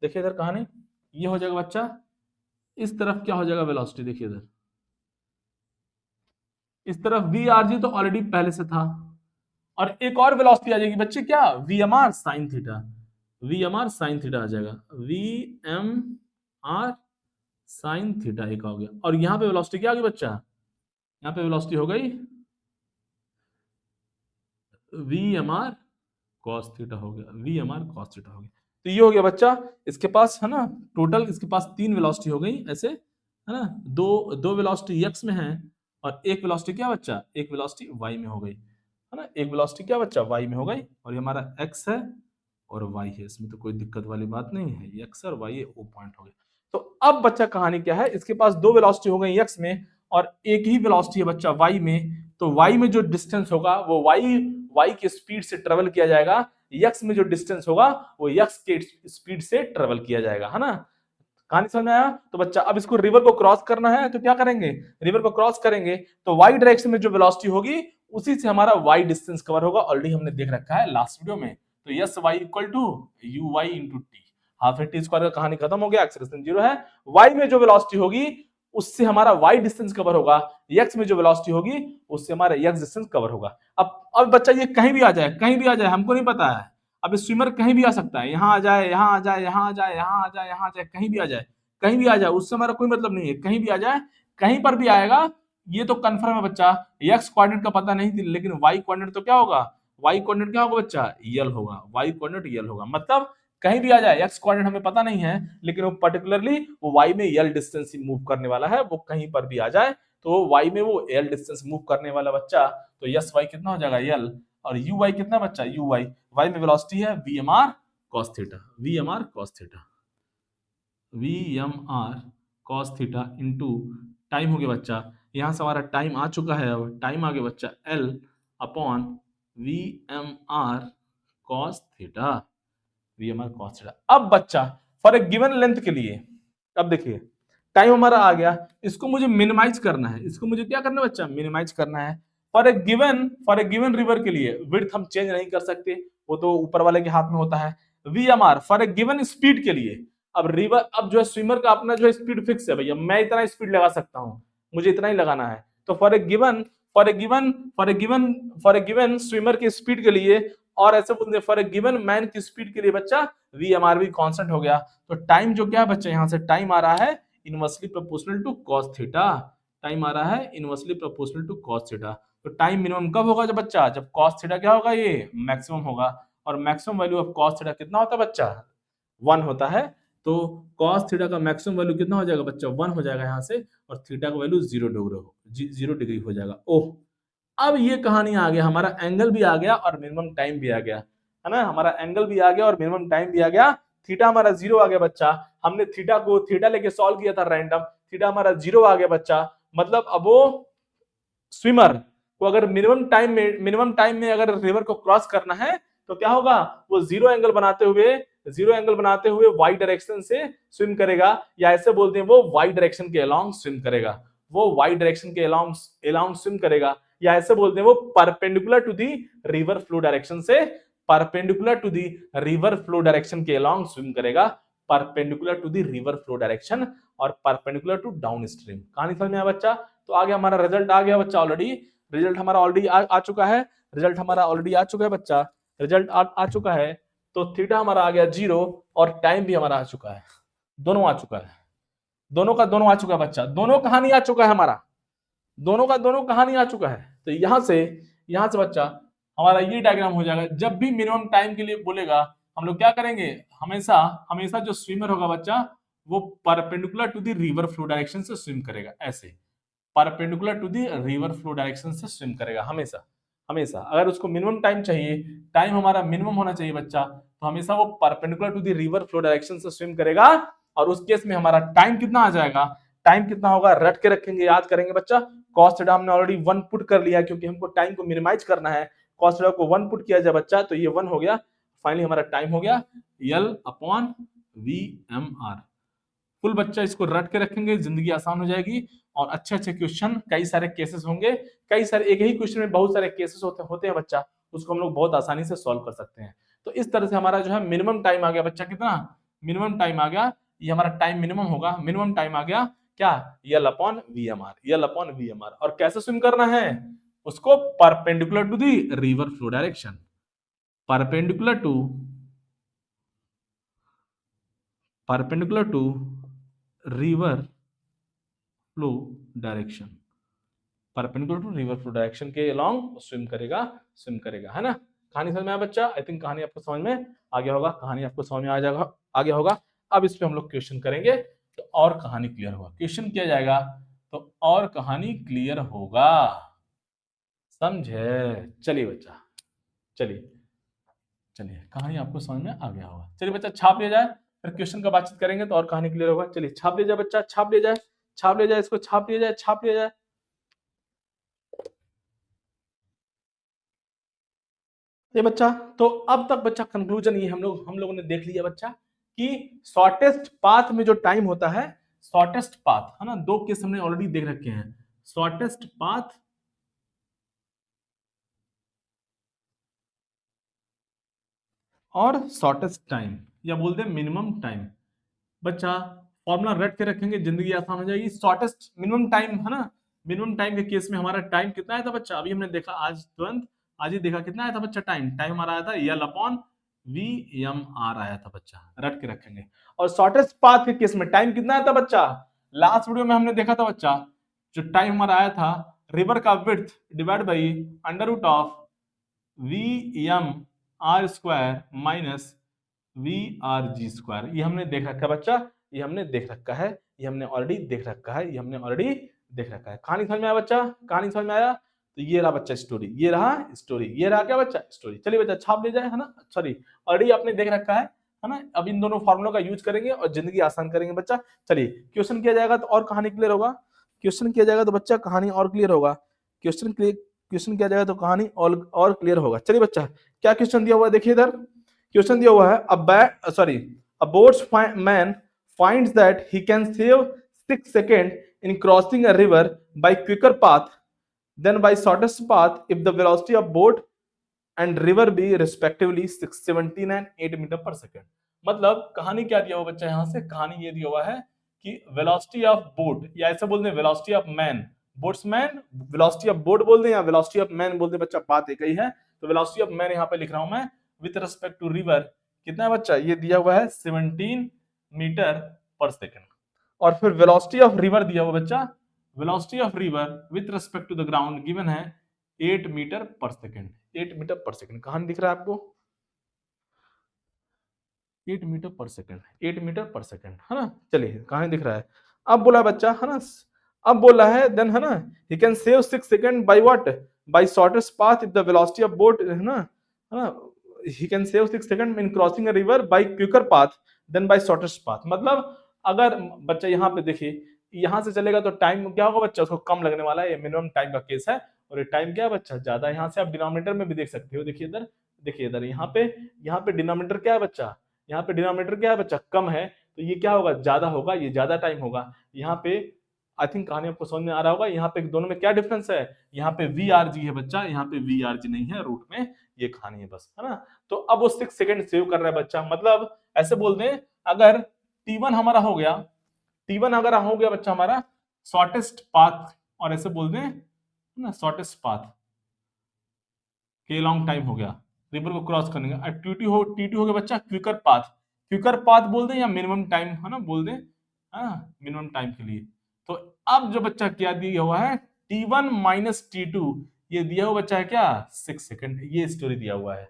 देखिए इधर कहानी, ये हो जाएगा बच्चा, इस तरफ क्या हो जाएगा वेलोसिटी, देखिए इधर इस तरफ VRG तो ऑलरेडी पहले से था, और एक और वेलोसिटी आ जाएगी बच्चे, क्या, VMR sin theta, VMR sin theta आ जाएगा, VMR sin थीटा एक हो गया। और यहां पे वेलोसिटी क्या आ गई बच्चा, यहां पे वेलोसिटी हो गई VMR cos थीटा हो गया, VMR cos थीटा हो गया। तो ये हो गया बच्चा इसके पास, है ना, टोटल इसके पास तीन वेलोसिटी हो गई ऐसे, है ना, दो वेलोसिटी x में है और एक वेलोसिटी क्या बच्चा, एक वेलोसिटी y में हो गई, है ना, एक वेलोसिटी क्या बच्चा y में हो गई, और ये हमारा x है और y है, इसमें तो कोई दिक्कत वाली बात नहीं है, ये x और y ये ओ पॉइंट हो गया। तो अब बच्चा कहानी क्या है, इसके पास दो वेलोसिटी हो गई x में और एक ही वेलोसिटी है बच्चा y में। तो y में जो डिस्टेंस होगा वो y के स्पीड से ट्रेवल किया जाएगा, x में जो डिस्टेंस होगा वो x के स्पीड से ट्रेवल किया जाएगा, है ना। कहानी समझ में आया? तो बच्चा अब इसको रिवर को क्रॉस करना है, तो क्या करेंगे, रिवर को क्रॉस करेंगे तो y डायरेक्शन में जो वेलोसिटी होगी उसी से हमारा y डिस्टेंस कवर होगा, ऑलरेडी हमने देख रखा है लास्ट वीडियो में। तो yes y equal to uy into T, half T square का कहानी खत्म हो गया, एक्सेलरेशन 0 है। y में जो वेलोसिटी होगी उससे हमारा y डिस्टेंस कवर होगा, x में जो वेलोसिटी होगी उससे हमारा x डिस्टेंस कवर होगा। अब बच्चा ये कहीं भी आ जाए, कहीं भी आ जाए, हमको नहीं पता है, अब स्विमर कहीं भी आ सकता है, यहाँ आ जाए, यहाँ आ जाए, यहाँ आ जाए, यहाँ आ जाए, यहाँ आ जाए, कहीं भी आ जाए, कहीं भी आ जाए, उससे हमारा कोई मतलब नहीं है, कहीं भी आ जाए, कहीं पर भी आएगा, ये तो कंफर्म है बच्चा। x कोऑर्डिनेट का पता नहीं थी, लेकिन y कोऑर्डिनेट तो क्या होगा, y कोऑर्डिनेट क्या होगा बच्चा, यल होगा, y कोऑर्डिनेट यल होगा। मतलब कहीं भी आ जाए, x कोऑर्डिनेट हमें पता नहीं है, लेकिन वो पर्टिकुलरली वो y में यल डिस्टेंस ही मूव करने वाला है, वो कहीं पर भी आ जाए तो y में वो यल डिस्टेंस मूव करने वाला बच्चा। तो यस y कितना हो जाएगा यल, और यू वाई कितना बच्चा, यू वाई, वाई में वेलोसिटी है V M R cos theta, V M R cos theta, V M R cos theta into time हो गया बच्चा, यहां से हमारा टाइम आ चुका है, अब टाइम आ गया बच्चा L upon V M R cos theta, V M R cos theta. अब बच्चा फॉर ए गिवन लेंथ के लिए, अब देखिए टाइम हमारा आ गया, इसको मुझे मिनिमाइज करना है, इसको मुझे क्या करना है बच्चा, मिनिमाइज करना है। फॉर ए गिवन रिवर के लिए विड्थ हम चेंज नहीं कर सकते, वो तो ऊपर वाले के हाथ में होता है। VMR for a given speed के लिए, अब रिवर, अब जो है स्विमर का अपना जो है स्पीड फिक्स है भैया, मैं इतना स्पीड लगा सकता हूं, मुझे इतना ही लगाना है। तो फॉर ए गिवन स्विमर की स्पीड के लिए, और ऐसे बोलते हैं फॉर ए गिवन मैन की स्पीड के लिए बच्चा वीएमआर भी कांस्टेंट हो गया। तो टाइम जो क्या है बच्चा, यहां से टाइम आ रहा है inversely proportional to cos theta, time आ रहा है inversely proportional to cos theta. तो टाइम मिनिमम कब होगा जब बच्चा, जब cos थीटा क्या होगा, ये मैक्सिमम होगा, और maximum value of cos theta कितना होता है बच्चा, 1 होता है। तो cos थीटा का मैक्सिमम वैल्यू कितना हो जाएगा बच्चा, 1 हो जाएगा यहाँ से, और थीटा का वैल्यू 0 डिग्री हो जाएगा। ओह, अब ये कहानी आ गया, हमारा एंगल भी आ गया और मिनिमम टाइम भी आ गया, है ना, हमारा एंगल भी आ गया और मिनिमम टाइम भी आ गया। थीटा हमारा 0 आ गया बच्चा, हमने थीटा लेके सॉल्व किया था रैंडम, थीटा हमारा 0 आ गया बच्चा। मतलब अब वो स्विमर को अगर मिनिमम टाइम में अगर रिवर को क्रॉस करना है तो क्या होगा, वो जीरो एंगल बनाते हुए वाई डायरेक्शन से स्विम करेगा, या ऐसे बोलते हैं वो वाई डायरेक्शन के अलोंग स्विम करेगा, वो वाई डायरेक्शन के अलोंग स्विम करेगा, या ऐसे बोलते हैं वो perpendicular to the river flow direction से, perpendicular to the river flow direction के अलोंग स्विम करेगा, perpendicular to the river flow direction और परपेंडिकुलर टू डाउन स्ट्रीम। कहानी समझ में आया बच्चा? तो आगे हमारा रिजल्ट आ गया बच्चा, ऑलरेडी रिजल्ट हमारा ऑलरेडी आ चुका है, रिजल्ट हमारा ऑलरेडी आ चुका है बच्चा, रिजल्ट आ चुका है। तो थीटा हमारा आ गया 0 और टाइम भी हमारा आ चुका है, दोनों आ चुका है, दोनों का दोनों आ चुका है बच्चा, दोनों कहानी आ चुका है हमारा, दोनों का दोनों कहानी आ चुका है। तो यहां से बच्चा हमारा ये डायग्राम हो जाएगा। जब भी मिनिमम टाइम के लिए बोलेगा हम लोग क्या करेंगे, हमेशा जो स्विमर होगा बच्चा वो perpendicular to the river flow direction से स्विम करेगा, ऐसे perpendicular to the river flow direction से स्विम करेगा हमेशा। अगर उसको मिनिमम टाइम चाहिए, टाइम हमारा मिनिमम होना चाहिए बच्चा, तो हमेशा वो perpendicular to the river flow direction से स्विम करेगा। और उस केस में हमारा टाइम कितना आ जाएगा, टाइम कितना होगा रट के रखेंगे, याद करेंगे बच्चा। cos थीटा हमने ऑलरेडी 1 पुट कर लिया क्योंकि हमको टाइम को मिनिमाइज करना है, cos थीटा को 1 पुट किया जाए बच्चा तो ये 1 हो गया। फाइनली हमारा टाइम हो गया L अपॉन VMR। फुल बच्चा इसको रट के रखेंगे, जिंदगी आसान हो जाएगी और अच्छे क्वेश्चन, कई सारे केसेस होंगे, कई सारे, एक ही क्वेश्चन में बहुत सारे केसेस होते हैं बच्चा, उसको हम लोग बहुत आसानी से सॉल्व कर सकते हैं। तो इस तरह से हमारा जो है मिनिमम टाइम आ गया बच्चा, कितना मिनिमम टाइम आ गया, ये हमारा टाइम मिनिमम होगा, मिनिमम टाइम आ गया क्या, L अपॉन VMR। और कैसे स्विम करना है उसको, perpendicular to the river flow direction, perpendicular to river flow direction, perpendicular to river flow direction के अलोंग स्विम करेगा, है ना। कहानी समझ में आया बच्चा? आई थिंक कहानी आपको समझ में आ गया होगा, कहानी आपको समझ में आ गया होगा। अब इस पे हम लोग क्वेश्चन करेंगे तो और कहानी क्लियर होगा, क्वेश्चन किया जाएगा तो और कहानी क्लियर होगा, समझे? चलिए बच्चा, चलिए कहानी आपको समझ में आ गया होगा। चलिए बच्चा छाप लिया जाए, फिर क्वेश्चन का बातचीत करेंगे तो और कहानी क्लियर होगा। चलिए छाप लिया जाए बच्चा, छाप लिया जाए, इसको छाप लिया जाए। ये बच्चा, तो अब तक बच्चा कंक्लूजन ये हम लोगों ने देख लिया बच्चा कि शॉर्टेस्ट पाथ में जो टाइम होता है, शॉर्टेस्ट पाथ, है ना, 2 केस हमने ऑलरेडी देख रखे हैं, शॉर्टेस्ट पाथ और शॉर्टेस्ट टाइम, या बोलते हैं मिनिमम टाइम। बच्चा फॉर्मूला रट के रखेंगे, जिंदगी आसान हो जाएगी। शॉर्टेस्ट मिनिमम टाइम, है ना, मिनिमम टाइम के केस में हमारा टाइम कितना आया था बच्चा, अभी हमने देखा, आज ही देखा, कितना आया था बच्चा टाइम हमारा आया था L अपॉन VMR आया था बच्चा, रट के रखेंगे। और शॉर्टेस्ट पाथ के केस में टाइम कितना आया था बच्चा, लास्ट वीडियो में हमने देखा था बच्चा, जो टाइम हमारा आया था रिवर का width divide by under root of VMR square minus VRG square. ये हमने देख रखा है बच्चा, ये हमने ऑलरेडी देख रखा है। कहानी समझ में आया बच्चा? कहानी समझ में आया? तो ये रहा बच्चा स्टोरी, ये रहा स्टोरी, ये रहा क्या बच्चा स्टोरी। चलिए बच्चा छाप ले जाए, है ना, सॉरी ऑलरेडी आपने देख रखा है ना। अब इन दोनों फॉर्मुलों का यूज करेंगे और जिंदगी आसान करेंगे बच्चा। चलिए क्वेश्चन किया जाएगा तो और कहानी क्लियर होगा, क्वेश्चन किया जाएगा तो बच्चा कहानी और क्लियर होगा, क्वेश्चन किया जाएगा तो कहानी और क्लियर होगा। चलिए बच्चा क्या क्वेश्चन दिया हुआ है, देखिए इधर क्वेश्चन दिया हुआ है, a boatsman finds that he can save 6 seconds in crossing a river by quicker path than by shortest path if the velocity of boat and river be respectively 617 and 8 metre per second. मतलब कहानी क्या दिया हुआ बच्चा, यहां से कहानी ये दिया हुआ है कि वेलोसिटी ऑफ बोट, या ऐसा बोल दें velocity of man, boatsman, velocity of boat बोल दें या वेलोसिटी ऑफ मैन बोल दें, बच्चा बात एक ही है। तो वेलोसिटी ऑफ मैन यहाँ पे लिख रहा हूं मैं विद रिस्पेक्ट टू रिवर, कितना है बच्चा, ये दिया हुआ है 17 मीटर पर सेकेंड। और फिर वेलोसिटी ऑफ रिवर दिया हुआ बच्चा, velocity of river with respect to the ground given है 8 metre per second, 8 metre per second. कहां दिख रहा है आपको, 8 metre per second, 8 metre per second, है ना। चलिए कहां दिख रहा है, अब बोला बच्चा, है ना, अब बोला है देन, है ना, he can save 6 second by what, by shortest path if the velocity of boat, है ना, he can save 6 second in crossing a river by quicker path then by shortest path. मतलब अगर बच्चा यहाँ पे देखिए, यहां से चलेगा तो टाइम क्या होगा बच्चा, उसको कम लगने वाला है, ये मिनिमम टाइम का केस है, और ये टाइम क्या है बच्चा ज्यादा। यहाँ से आप डिनोमिनेटर में भी देख सकते हो, देखिए इधर, देखिए इधर, यहाँ पे डिनोमिनेटर क्या है बच्चा, यहाँ पे डिनोमिनेटर क्या है बच्चा, कम है, तो ये क्या होगा, ज्यादा होगा, ये ज्यादा टाइम होगा। यहाँ पे आई थिंक कहानी आपको समझ में आ रहा होगा, यहाँ पे दोनों में क्या डिफरेंस है, यहाँ पे VRG है बच्चा, यहाँ पे VRG नहीं है, रूट में ये कहानी है बस, है ना। तो अब वो 6 सेकेंड सेव कर रहा है बच्चा, मतलब ऐसे बोल दें, अगर T1 हमारा हो गया, T1 अगर हो गया बच्चा हमारा शॉर्टेस्ट पाथ, और ऐसे बोल दें ना शॉर्टेस्ट पाथ के लॉन्ग टाइम हो गया रिवर को क्रॉस करने का, T2 हो गया बच्चा क्विकर पाथ, क्विकर पाथ बोल दें या मिनिमम टाइम, है ना, बोल दें, मिनिमम टाइम के लिए। तो अब जो बच्चा क्या दिया हुआ है, T1 माइनस T2, ये दिया हुआ बच्चा है क्या 6 सेकंड, ये स्टोरी दिया हुआ है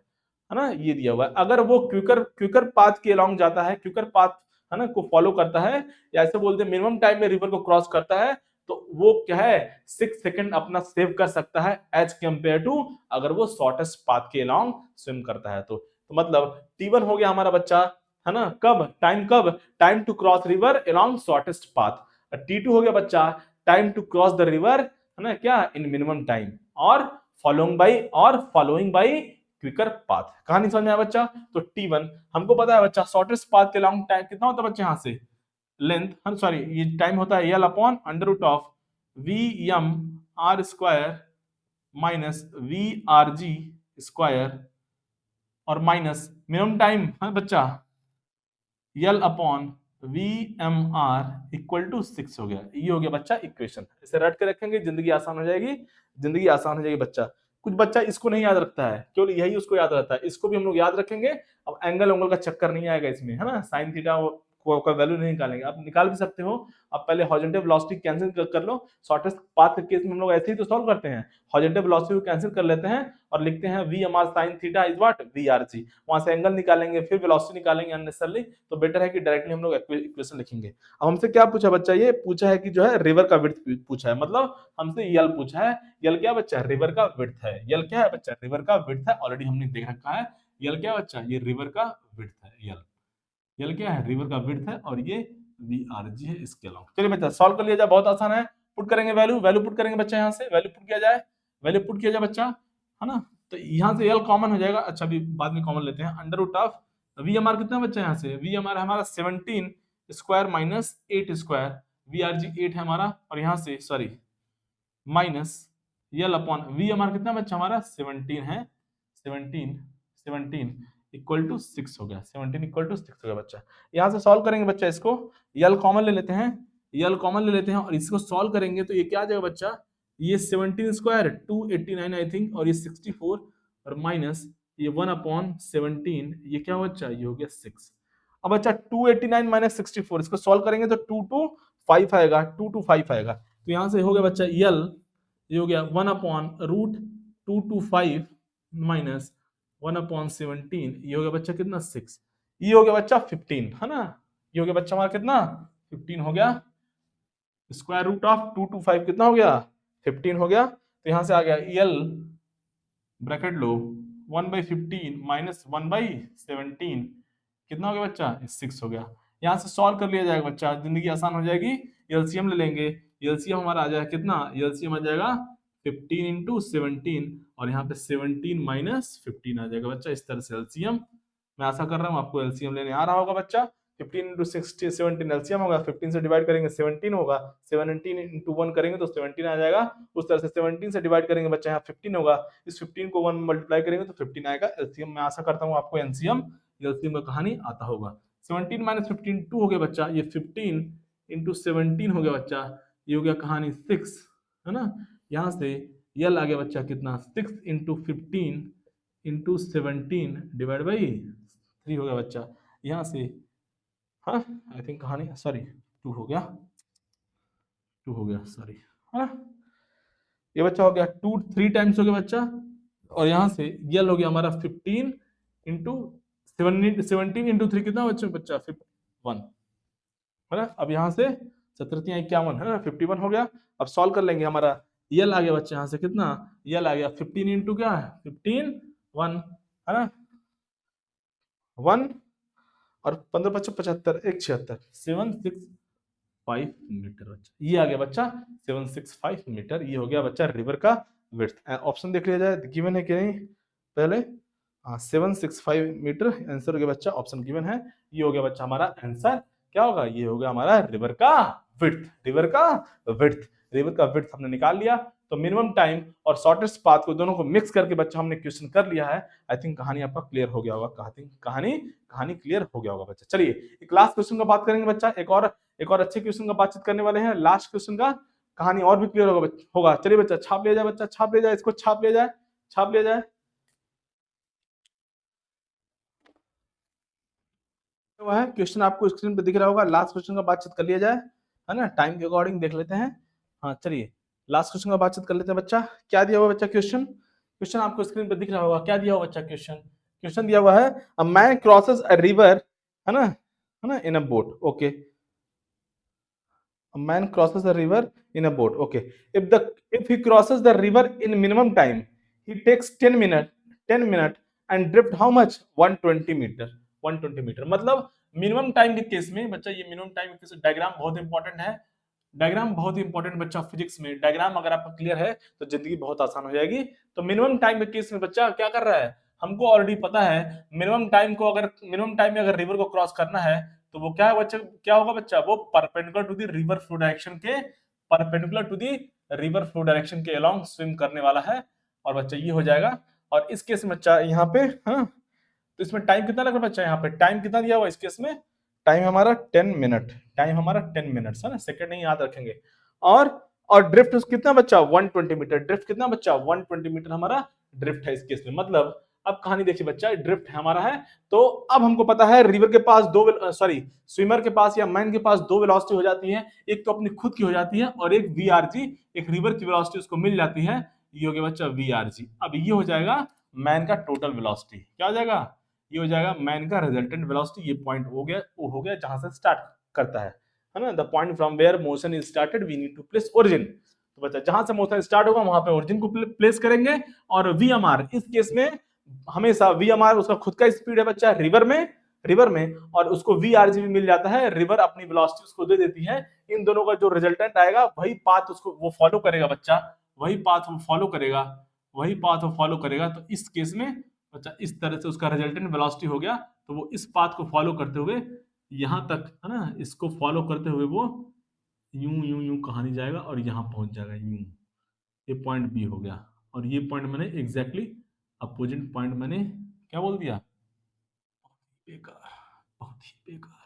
ना, ये दिया हुआ है। अगर वो क्विकर पाथ के लॉन्ग जाता है, क्विकर पाथ, है ना, को फॉलो करता है, या ऐसे बोलते हैं मिनिमम टाइम में रिवर को क्रॉस करता है, तो वो क्या है 6 सेकंड अपना सेव कर सकता है एज कंपेयर टू अगर वो शॉर्टेस्ट पाथ के लॉन्ग स्विम करता है। तो मतलब T1 हो गया हमारा बच्चा, है ना, कब time to cross river along shortest path. T2 हो गया बच्चा time to cross the river, है ना, क्या इन मिनिमम टाइम, और फॉलोइंग बाई क्विकर पाथ। कहानी समझ में आया बच्चा। तो T1 हमको पता है बच्चा शॉर्टेस्ट पाथ के लॉन्ग टाइम कितना होता है बच्चा, यहां से लेंथ, हम सॉरी ये टाइम होता है L upon under root of VMR square minus VRG square और माइनस मिनिमम टाइम है बच्चा L upon VMR equal to 6 हो गया। ये हो गया बच्चा इक्वेशन। इसे रट के रखेंगे, जिंदगी आसान हो जाएगी, जिंदगी आसान हो जाएगी बच्चा। कुछ बच्चा इसको नहीं याद रखता है, केवल यही उसको याद रहता है, इसको भी हम लोग याद रखेंगे। अब एंगल का चक्कर नहीं आएगा इसमें, है ना, साइन थीटा का वैल्यू नहीं निकालेंगे, आप निकाल भी सकते हो। अब पहले हॉरिजॉन्टल वेलोसिटी कैंसिल कर लो, शॉर्टेस्ट पाथ के केस में हम लोग ऐसे ही तो सॉल्व करते हैं, हॉरिजॉन्टल वेलोसिटी को कैंसिल कर लेते हैं और लिखते हैं VMR sin theta is what VRG, वहां से एंगल निकालेंगे फिर वेलोसिटी निकालेंगे अननेसेसरली, तो बेटर है कि डायरेक्टली हम लोग इक्वेशन लिखेंगे। अब हमसे क्या पूछा बच्चा, ये पूछा है कि जो है रिवर का विड्थ पूछा है, मतलब हमसे यल पूछा है। यल क्या बच्चा, रिवर का विड्थ है। यल क्या है बच्चा, रिवर का विड्थ है, ऑलरेडी हमने देख रखा है। यल क्या बच्चा, ये रिवर का विड्थ है, यल क्या है, रिवर का विड्थ है, और ये VRG है इसके अलावा। चलिए बच्चा सॉल्व कर लिया जाए, बहुत आसान है। पुट करेंगे वैल्यू पुट करेंगे बच्चा, यहाँ से वैल्यू पुट किया जाए, वैल्यू पुट किया जाए बच्चा, है ना। तो यहाँ से यल कॉमन हो जाएगा, अच्छा अभी बाद में कॉमन लेते हैं। अंडर रूट ऑफ VMR कितना बच्चा, यहाँ से VMR हमारा 17 स्क्वायर माइनस 8 स्क्वायर, VRG 8 है हमारा, और यहाँ से सॉरी माइनस यल अपॉन VMR कितना बच्चा हमारा 17 है, 17 इक्वल टू 6 हो गया, 17 इक्वल टू 6 हो गया बच्चा। यहाँ से सॉल्व करेंगे बच्चा, इसको यल कॉमन ले लेते हैं, यल कॉमन ले लेते हैं और इसको सॉल्व करेंगे तो ये क्या आ जाएगा बच्चा, ये 17 स्क्वायर 289 आई थिंक, और ये 64 और माइनस ये 1 अपॉन 17, ये क्या बच्चा, ये हो गया 6। अब बच्चा 289 माइनस 64 इसको सॉल्व करेंगे तो 225 आएगा, 225 आएगा। तो यहाँ से हो गया बच्चा यल, ये हो गया 1 अपॉन रूट 225 माइनस 1 अपॉन 17, ये हो गया बच्चा कितना 6, ये हो गया बच्चा 15, है ना, ये हो गया बच्चा हमारा कितना 15 हो गया। स्क्वायर रूट ऑफ 225 कितना हो गया 15 हो गया। तो यहाँ से आ गया यल ब्रैकेट लो 1/15 माइनस 1/17 कितना हो गया बच्चा 6 हो गया। यहाँ से सॉल्व कर लिया जाएगा बच्चा, जिंदगी आसान हो जाएगी। एलसीएम ले लेंगे, एलसीएम हमारा आ जाएगा कितना, एलसीएम आ जाएगा 15 इंटू 17 और यहाँ पे 17 माइनस 15 आ जाएगा बच्चा। इस तरह से एलसीएम, मैं आशा कर रहा हूँ आपको एलसीएम लेने आ रहा होगा बच्चा। 15 इंटू 60 17 एलसीएम होगा, 15 से डिवाइड करेंगे 17 होगा, 17 इंटू 1 करेंगे तो 17 आ जाएगा। उस तरह से 17 से डिवाइड करेंगे बच्चा, यहाँ 15 होगा, इस 15 को 1 मल्टीप्लाई करेंगे तो 15 आएगा एलसीएम। मैं आशा करता हूँ आपको एलसीएम का कहानी आता होगा। 17 माइनस 15 2 हो गया बच्चा, ये 15 इंटू 17 हो गया बच्चा, ये हो गया कहानी 6 है ना। यहाँ से यल आ गया बच्चा कितना 6 इंटू 15 इंटू 17 डिवाइड बाई 3 हो गया बच्चा। यहाँ से हाँ आई थिंक कहानी सॉरी 2 हो गया, 2 हो गया सॉरी है ना। ये बच्चा हो गया 2 3 टाइम्स हो गया बच्चा, और यहाँ से यल हो गया हमारा 15 इंटू 17 इंटू 3 कितना बच्चा 51 है ना। अब यहाँ से 17×51 है ना 51 हो गया। अब सॉल्व कर लेंगे, हमारा यल आ गया बच्चा यहाँ से कितना, यल आ गया 15 इंटू क्या है 15 1 है ना 1 और 15 25 75 1 76 765 मीटर बच्चा, ये आ गया बच्चा 765 मीटर। ये हो गया बच्चा रिवर का विड्थ। ऑप्शन देख लिया जाए गिवन है कि नहीं पहले, 765 मीटर आंसर हो गया बच्चा, ऑप्शन गिवन है। ये हो गया बच्चा हमारा आंसर, क्या होगा ये हो गया हमारा रिवर का विड्थ। रिवर का विड्थ हमने निकाल लिया। तो मिनिमम टाइम और शॉर्टेस्ट पाथ को दोनों को मिक्स करके बच्चा हमने क्वेश्चन कर लिया है। आई थिंक कहानी आपका क्लियर हो गया होगा, कहानी क्लियर हो गया होगा बच्चा। चलिए एक लास्ट क्वेश्चन का बात करेंगे बच्चा, एक और अच्छे क्वेश्चन का बातचीत करने वाले हैं। लास्ट क्वेश्चन का कहानी और भी क्लियर होगा। चलिए बच्चा छाप लिया जाए, बच्चा छाप लिया जाए, इसको छाप लिया जाए। वह क्वेश्चन आपको स्क्रीन पे दिख रहा होगा। लास्ट क्वेश्चन का बातचीत कर लिया जाए है ना, टाइम के अकॉर्डिंग देख लेते हैं। हाँ चलिए लास्ट क्वेश्चन का बातचीत कर लेते हैं बच्चा। क्या दिया हुआ बच्चा क्वेश्चन आपको स्क्रीन पे दिख रहा होगा। क्या दिया हुआ बच्चा क्वेश्चन दिया हुआ है, a man crosses a river है ना in a boat. Okay, a man crosses a river in a boat. Okay, if he crosses the river in minimum time, he takes 10 minute and drift how much 120 metre. मतलब मिनिमम टाइम के केस में बच्चा, ये मिनिमम टाइम के केस में डायग्राम बहुत इंपॉर्टेंट है। डायग्राम बहुत इंपॉर्टेंट बच्चा, फिजिक्स में डायग्राम अगर आपका क्लियर है तो जिंदगी बहुत आसान हो जाएगी। तो मिनिमम टाइम के केस में बच्चा क्या कर रहा है, हमको ऑलरेडी पता है मिनिमम टाइम में अगर रिवर को क्रॉस करना है तो वो क्या होगा बच्चा, वो perpendicular to the river flow direction के अलोंग स्विम करने वाला है। और बच्चा ये हो जाएगा। और इस केस में बच्चा यहाँ पे तो इसमें टाइम कितना लग रहा है बच्चा, यहाँ पे टाइम कितना दिया हुआ इस केस में, टाइम हमारा 10 मिनट है ना, सेकंड नहीं याद रखेंगे। और ड्रिफ्ट कितना बच्चा 120 मीटर, ड्रिफ्ट कितना बच्चा 120 मीटर हमारा ड्रिफ्ट है इस केस में। मतलब अब कहानी देखिए बच्चा, ड्रिफ्ट हमारा है तो अब हमको पता है रिवर के पास स्विमर के पास या मैन के पास 2 वेलोसिटी हो जाती है, एक तो अपनी खुद की हो जाती है और एक वीआरजी, एक रिवर की वेलोसिटी उसको मिल जाती है, ये हो गया बच्चा वीआरजी। अब ये हो जाएगा मैन का टोटल वेलोसिटी, क्या हो जाएगा, ये हो जाएगा मैन का रिजल्टेंट वेलोसिटी। ये पॉइंट हो गया जहां से स्टार्ट करता है ना, the point from where motion is started we need to place origin. तो बच्चा जहां से मोशन स्टार्ट होगा वहां पे ओरिजिन को प्लेस करेंगे। और वीएमआर इस केस में हमेशा वीएमआर उसका खुद का स्पीड है बच्चा रिवर में और उसको वीआरजी भी मिल जाता है, रिवर अपनी वेलोसिटी उसको दे देती है। इन दोनों का जो रिजल्टेंट आएगा वही पाथ उसको वो फॉलो करेगा बच्चा, वही पाथ वो फॉलो करेगा। तो इस केस में बच्चा इस तरह से उसका रिजल्टेंट वेलोसिटी हो गया, तो वो इस पाथ को फॉलो करते हुए यहां तक है ना, इसको फॉलो करते हुए वो यूं कहानी जाएगा और यहां पहुंच जाएगा यूं। ये पॉइंट बी हो गया और ये पॉइंट मैंने एग्जैक्टली अपोजिट पॉइंट मैंने क्या बोल दिया, बहुत ही बेकार।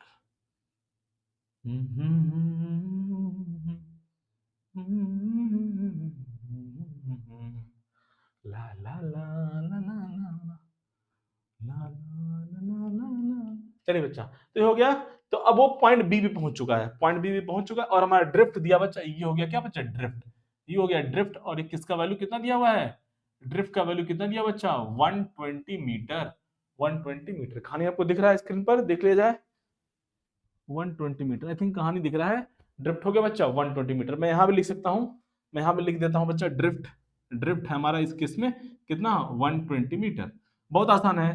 ला ला ला ला ला चलिए बच्चा, तो ये हो गया। तो अब वो पॉइंट बी भी पहुंच चुका है, और हमारा ड्रिफ्ट दिया बच्चा, ये हो गया क्या बच्चा ड्रिफ्ट, ये हो गया ड्रिफ्ट। और ये किसका वैल्यू कितना दिया हुआ है, ड्रिफ्ट का वैल्यू कितना दिया बच्चा 120 मीटर। कहानी आपको दिख रहा है स्क्रीन पर, देख लिया जाए 120 मीटर। आई थिंक कहानी दिख रहा है, ड्रिफ्ट हो गया बच्चा 120 मीटर। मैं यहाँ भी लिख सकता हूँ, मैं यहाँ भी लिख देता हूँ बच्चा ड्रिफ्ट ड्रिफ्ट है हमारा इस केस में कितना 120 मीटर। बहुत आसान है।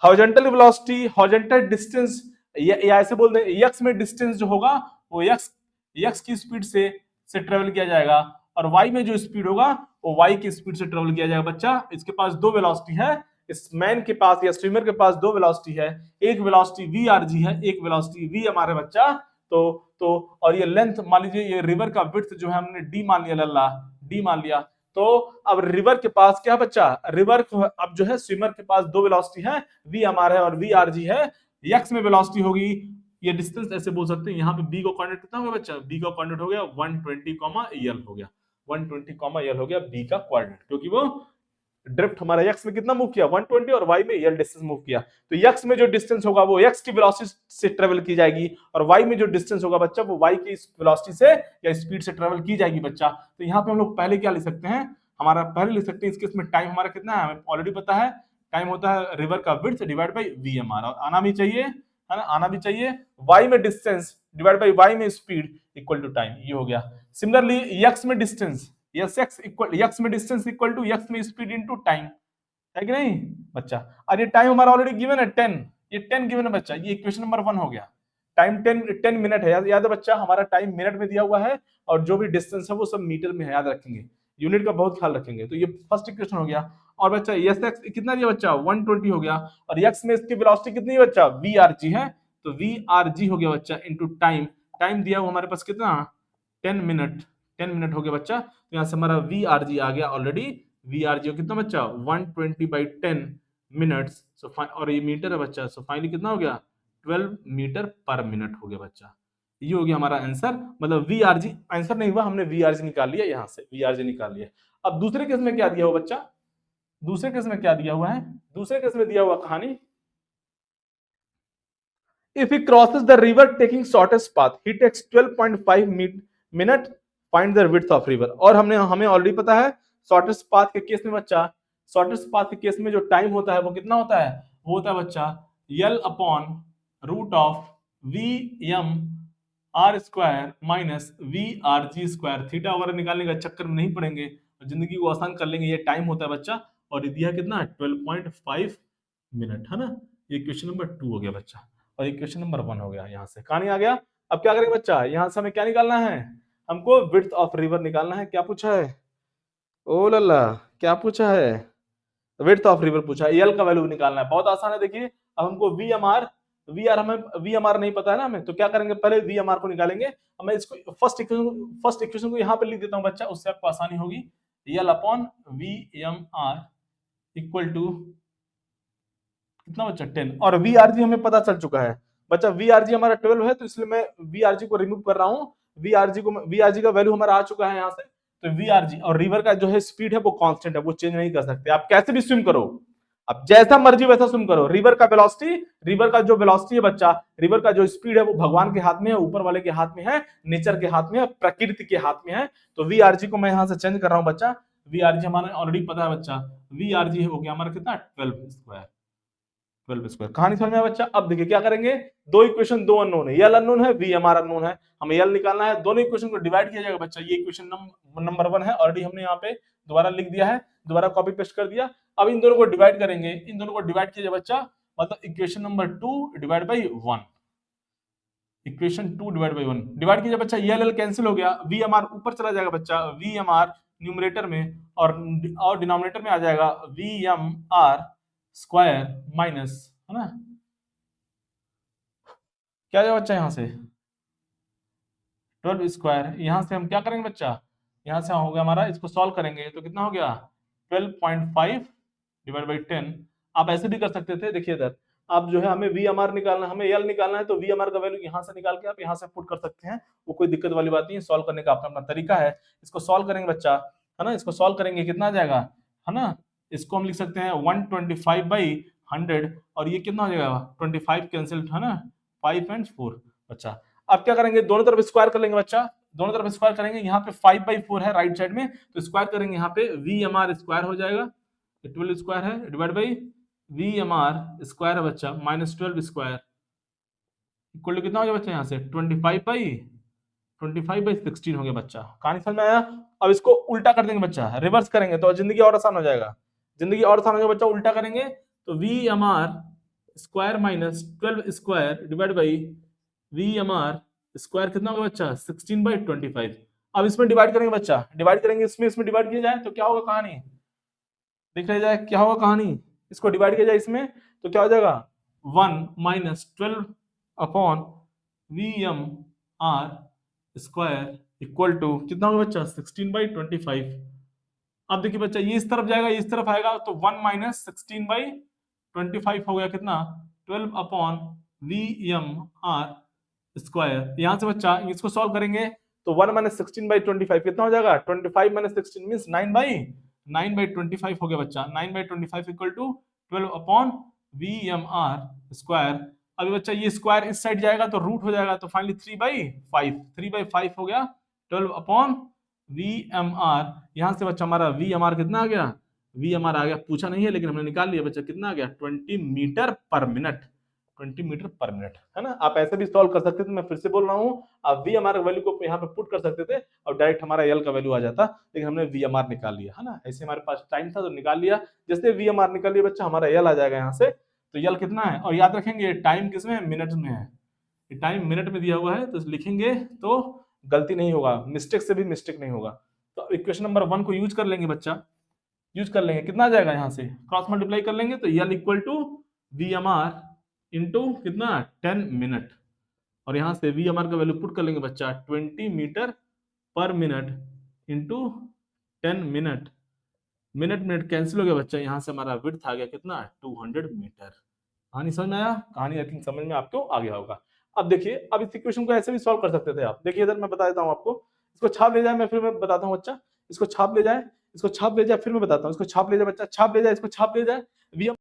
हॉरिजॉन्टल वेलोसिटी, हॉरिजॉन्टल डिस्टेंस, या ऐसे बोल दें यक्स में डिस्टेंस जो होगा वो यक्स की स्पीड से ट्रेवल किया जाएगा, और वाई में जो स्पीड होगा वो वाई की स्पीड से ट्रेवल किया जाएगा। बच्चा इसके पास दो वेलोसिटी है, इस मैन के पास या स्विमर के पास दो वेलोसिटी है, एक वेलोसिटी वी आर जी है, एक वेलोसिटी वी हमारे बच्चा। तो और ये लेंथ मान लीजिए, ये रिवर का विड्थ जो है हमने डी मान लिया, लल्ला डी मान लिया। तो अब रिवर के पास क्या बच्चा, रिवर अब जो है स्विमर के पास दो वेलोसिटी है, वी हमारा है और वी आर जी है। यक्स में वेलोसिटी होगी, ये डिस्टेंस ऐसे बोल सकते हैं, यहाँ पे बी का कोऑर्डिनेट कितना होगा बच्चा, बी का कोऑर्डिनेट हो गया 120, एल हो गया 120, एल हो गया बी का कोऑर्डिनेट, क्योंकि वो ड्रिफ्ट हमारा एक्स में कितना मूव किया 120 और वाई में एल डिस्टेंस मूव किया। तो एक्स में जो डिस्टेंस होगा वो एक्स की वेलोसिटी से ट्रेवल की जाएगी, और वाई में जो डिस्टेंस होगा बच्चा वो वाई की वेलोसिटी से या स्पीड से ट्रेवल की जाएगी बच्चा। तो यहाँ पे हम लोग पहले क्या लिख सकते हैं, हमारा पहले लिख सकते हैं इसके इसमें टाइम हमारा कितना है, हमें ऑलरेडी पता है टाइम होता है रिवर का विड्थ डिवाइड बाई वी हमारा, आना भी चाहिए है ना, आना भी चाहिए। वाई में डिस्टेंस डिवाइड बाई वाई में स्पीड इक्वल टू टाइम, ये हो गया। सिमिलरली एक्स में डिस्टेंस, यक्स में डिस्टेंस इक्वल टू यक्स में स्पीड इनटू टाइम, है कि नहीं बच्चा। और ये टाइम हमारा ऑलरेडी गिवन है 10, ये 10 गिवन है बच्चा, ये इक्वेशन नंबर 1 हो गया। टाइम 10 मिनट है, याद है बच्चा, हमारा टाइम मिनट में दिया हुआ है और जो भी डिस्टेंस है वो सब मीटर में है, याद रखेंगे, यूनिट का बहुत ख्याल रखेंगे। तो ये फर्स्ट इक्वेशन हो गया। और बच्चा यस एक्स कितना दिया बच्चा 120 हो गया, और यक्स में इसकी वेलोसिटी कितनी है बच्चा वी आर जी है, तो वी आर जी हो गया बच्चा इनटू टाइम, टाइम दिया हुआ हमारे पास कितना 10 मिनट, 10 मिनट हो गया बच्चा। तो यहाँ से हमारा वी आर जी आ गया ऑलरेडी, वी आर जी कितना बच्चा 120/10 मिनट्स, और ये मीटर है बच्चा, सो फाइनली कितना हो गया 12 मीटर पर मिनट हो गया बच्चा। ये हो गया हमारा आंसर, मतलब वी आर जी आंसर नहीं हुआ, हमने वी आर जी निकाल लिया, यहाँ से वी आर जी निकाल लिया। अब दूसरे केस में क्या दिया हुआ बच्चा, दूसरे केस में क्या दिया हुआ है, दूसरे केस में दिया हुआ कहानी, if he crosses the river taking shortest path he takes 12.5 minute find the width of river। और हमें ऑलरेडी पता है शॉर्टेस्ट पाथ के केस में बच्चा, शॉर्टेस्ट पाथ के केस में जो टाइम होता है वो कितना होता है, वो होता है बच्चा यल upon root of V M R square minus V R G square. Theta वगैरह निकालने का चक्कर में नहीं पड़ेंगे, जिंदगी को आसान कर लेंगे। ये टाइम होता है बच्चा, और ये दिया कितना 12.5 मिनट, है ना। ये क्वेश्चन नंबर 2 हो गया बच्चा, और इक्वेशन नंबर 1 हो गया, यहाँ से कहानी आ गया। अब क्या करेंगे बच्चा, यहाँ से हमें क्या निकालना है, हमको विड्थ ऑफ रिवर निकालना है। क्या पूछा है, ओ लल्ला क्या पूछा है, विड्थ ऑफ रिवर पूछा है, एल का वैल्यू निकालना है। बहुत आसान है, देखिए अब हमको वी एम आर नहीं पता है ना हमें, तो क्या करेंगे पहले वी एम आर को निकालेंगे। मैं इसको फर्स्ट इक्वेशन को यहाँ पे लिख देता हूँ बच्चा, उससे आपको आसानी होगी। L upon V M R equal to कितना बच्चा 10, और वी आर जी हमें पता चल चुका है बच्चा, वी आर जी हमारा 12 है, तो इसलिए मैं वी आर जी को रिमूव कर रहा हूँ। वी आर जी का वैल्यू हमारा आ चुका है यहाँ से, तो वी आर जी और रिवर का जो है स्पीड है वो कांस्टेंट है, वो चेंज नहीं कर सकते। आप कैसे भी स्विम करो, आप जैसा मर्जी वैसा स्विम करो, रिवर का जो वेलोसिटी है बच्चा, रिवर का जो स्पीड है वो भगवान के हाथ में है, ऊपर वाले के हाथ में है, नेचर के हाथ में है, प्रकृति के हाथ में है। तो वी आर जी को मैं यहाँ से चेंज कर रहा हूँ बच्चा, वी आर जी हमारा ऑलरेडी पता है बच्चा, वी आर जी हो गया हमारा कितना 12 स्क्वायर। कहानी समझ में आया बच्चा। अब देखिए क्या करेंगे, दो इक्वेशन दो अननोन है, यल अननोन है, वी एम आर अननोन है, हमें यल निकालना है। दोनों इक्वेशन को डिवाइड किया जाएगा बच्चा, ये इक्वेशन नंबर 1 है, ऑलरेडी हमने यहाँ पे दोबारा लिख दिया है, दोबारा कॉपी पेस्ट कर दिया। अब इन दोनों को डिवाइड करेंगे, इन दोनों को डिवाइड किया जाए बच्चा, मतलब equation number 2 divide by 1, equation 2 divide by 1 divide कीजिए बच्चा, ये एल कैंसिल हो गया, वी एम आर ऊपर चला जाएगा बच्चा, वी एम आर न्यूमरेटर में, और डिनोमिनेटर में आ जाएगा V M R square minus, है ना, क्या जाएगा बच्चा यहाँ से 12 स्क्वायर। यहाँ से हम क्या करेंगे बच्चा, यहाँ से हो गया हमारा, इसको सॉल्व करेंगे तो कितना हो गया 12.5 डिवाइड बाई 10। आप ऐसे भी कर सकते थे, देखिए इधर आप जो है हमें वी एम आर निकालना, हमें एल निकालना है, तो वी एम आर का वैल्यू यहाँ से निकाल के आप यहाँ से पुट कर सकते हैं, वो कोई दिक्कत वाली बात नहीं है, सॉल्व करने का अपना अपना तरीका है। इसको सॉल्व करेंगे बच्चा, है ना, इसको सॉल्व करेंगे कितना आ जाएगा, है ना, इसको हम लिख सकते हैं 125/100, और ये कितना हो जाएगा 25 कैंसिल, है ना, 5 and 4 बच्चा। अब क्या करेंगे, दोनों तरफ स्क्वायर कर लेंगे बच्चा, दोनों तरफ स्क्वायर करेंगे, यहाँ पे 5/4 है राइट साइड में, तो स्क्वायर करेंगे, यहाँ पे वी एम आर स्क्वायर हो जाएगा, 12 स्क्वायर है divide by V M R square है बच्चा माइनस 12 स्क्वायर इक्वल टू कितना हो गया बच्चा, यहाँ से 25/100 25/16 हो गया बच्चा। कहानी समझ में आया? अब इसको उल्टा कर देंगे बच्चा, रिवर्स करेंगे तो जिंदगी और आसान हो जाएगा, जिंदगी और आसान हो जाएगा बच्चा। उल्टा करेंगे तो VMR square minus 12 square divide by VMR square कितना होगा बच्चा? 16/25। अब इसमें डिवाइड करेंगे बच्चा, डिवाइड करेंगे इसमें डिवाइड किया जाए तो क्या होगा कहानी दिख रही जाए, क्या होगा कहानी? इसको डिवाइड किया जाए इसमें तो क्या हो जाएगा? 1 minus 12 upon VMR square equal to कितना होगा बच्चा? 16/25। अब देखिए बच्चा ये इस तरफ जाएगा, ये इस तरफ आएगा तो 1 माइनस 16/25 हो गया कितना? 12 अपॉन VMR स्क्वायर। यहां से बच्चा इसको सॉल्व करेंगे तो 1 माइनस 16/25 कितना हो जाएगा? 25 माइनस 16 मींस 9/25 हो गया बच्चा। 9/25 equal to 12 upon VMR square. अभी बच्चा ये स्क्वायर इस साइड जाएगा तो रूट हो जाएगा तो फाइनली 3/5 हो गया 12 अपॉन VMR। यहां से बच्चा हमारा VMR कितना आ गया? VMR आ गया, पूछा नहीं है लेकिन हमने निकाल लिया बच्चा, कितना आ गया? 20 metre per minute. 20 metre per minute है ना। आप ऐसे भी सॉल्व कर सकते थे, मैं फिर से बोल रहा हूँ, आप VMR वैल्यू को यहाँ पे पुट कर सकते थे और डायरेक्ट हमारा L का वैल्यू आ जाता, लेकिन हमने VMR निकाल लिया है ना। ऐसे हमारे पास टाइम था तो निकाल लिया, जैसे VMR निकाल लिया बच्चा हमारा L आ जाएगा यहाँ से। तो L कितना है? और याद रखेंगे टाइम किसमें? मिनट में है। टाइम मिनट में दिया हुआ है तो लिखेंगे तो गलती नहीं होगा, मिस्टेक से भी मिस्टेक नहीं होगा। तो इक्वेशन नंबर 1 को यूज कर लेंगे बच्चा, यूज कर लेंगे, कितना आ जाएगा? यहाँ से क्रॉस मल्टीप्लाई कर लेंगे तो L equal to VMR into कितना? 10 मिनट। और यहाँ से VMR का वैल्यू पुट कर लेंगे बच्चा 20 metre per minute into 10 minute. Minute cancel हो गया बच्चा, यहाँ से हमारा विड्थ आ गया कितना? 200 मीटर। कहानी समझ में आया? कहानी आई थिंक समझ में आपको आ गया होगा। अब देखिए, अब इस इक्वेशन को ऐसे भी सॉल्व कर सकते थे आप। देखिए इधर मैं बता देता हूँ आपको, इसको छाप ले जाए, मैं फिर मैं बताता हूँ बच्चा, इसको छाप ले जाए, इसको छाप ले जाए, फिर मैं बताता हूँ, इसको छाप ले जाए बच्चा, छाप ले जाए, इसको छाप ले जाए। VM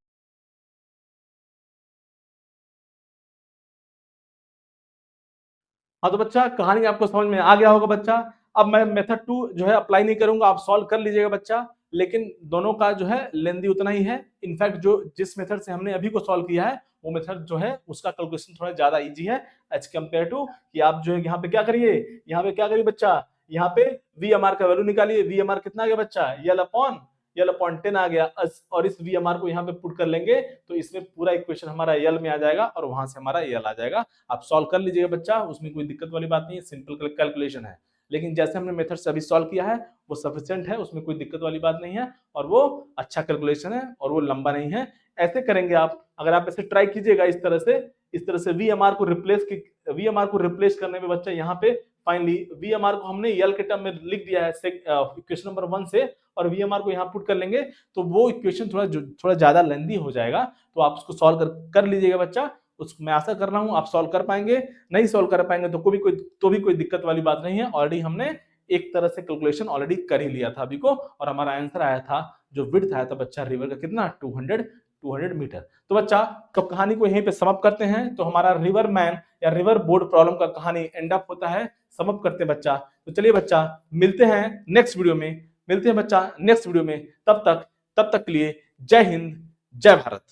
हाँ तो बच्चा कहानी आपको समझ में आ गया होगा बच्चा। अब मैं मेथड 2 जो है अप्लाई नहीं करूंगा, आप सॉल्व कर लीजिएगा बच्चा, लेकिन दोनों का जो है लेंथी उतना ही है। इनफैक्ट जो जिस मेथड से हमने अभी को सॉल्व किया है वो मेथड जो है उसका कैलकुलेशन थोड़ा ज्यादा इजी है एज कम्पेयर टू कि आप जो है यहाँ पे क्या करिए, यहाँ पे क्या करिए बच्चा, यहाँ पे VMR का वैल्यू निकालिए। VMR कितना आ गया बच्चा? L अपॉन 10 आ गया, और इस VMR को यहाँ पे पुट कर लेंगे तो इसमें पूरा इक्वेशन हमारा L में आ जाएगा और वहां से हमारा L आ जाएगा। आप सॉल्व कर लीजिएगा बच्चा, उसमें कोई दिक्कत वाली बात नहीं है, सिंपल कैलकुलेशन है। लेकिन जैसे हमने मेथड से अभी सॉल्व किया है वो सफिशिएंट है, उसमें कोई दिक्कत वाली बात नहीं है और वो अच्छा कैलकुलेशन है और वो लंबा नहीं है। ऐसे करेंगे आप, अगर आप ऐसे ट्राई कीजिएगा इस तरह से VMR को रिप्लेस करने में बच्चा यहाँ पे फाइनली VMR को हमने L के टर्म में लिख दिया है इक्वेशन नंबर 1 से, और VMR को यहाँ पुट कर लेंगे तो वो इक्वेशन थोड़ा ज्यादा लेंथी हो जाएगा। तो आप उसको सॉल्व कर लीजिएगा बच्चा, मैं आशा कर रहा हूं आप सॉल्व कर पाएंगे। नहीं सॉल्व कर पाएंगे तो भी कोई दिक्कत वाली बात नहीं है। ऑलरेडी हमने एक तरह से कैलकुलेशन ऑलरेडी कर ही लिया था अभी को, और हमारा आंसर आया था, जो विड्थ आया था बच्चा रिवर का कितना? 200 मीटर। तो बच्चा कब कहानी को यहीं पे समाप्त करते हैं, तो हमारा रिवर मैन या रिवर बोर्ड प्रॉब्लम का कहानी एंड अप होता है, समाप्त करते हैं बच्चा। तो चलिए बच्चा मिलते हैं नेक्स्ट वीडियो में, मिलते हैं बच्चा नेक्स्ट वीडियो में। तब तक के लिए जय हिंद, जय भारत।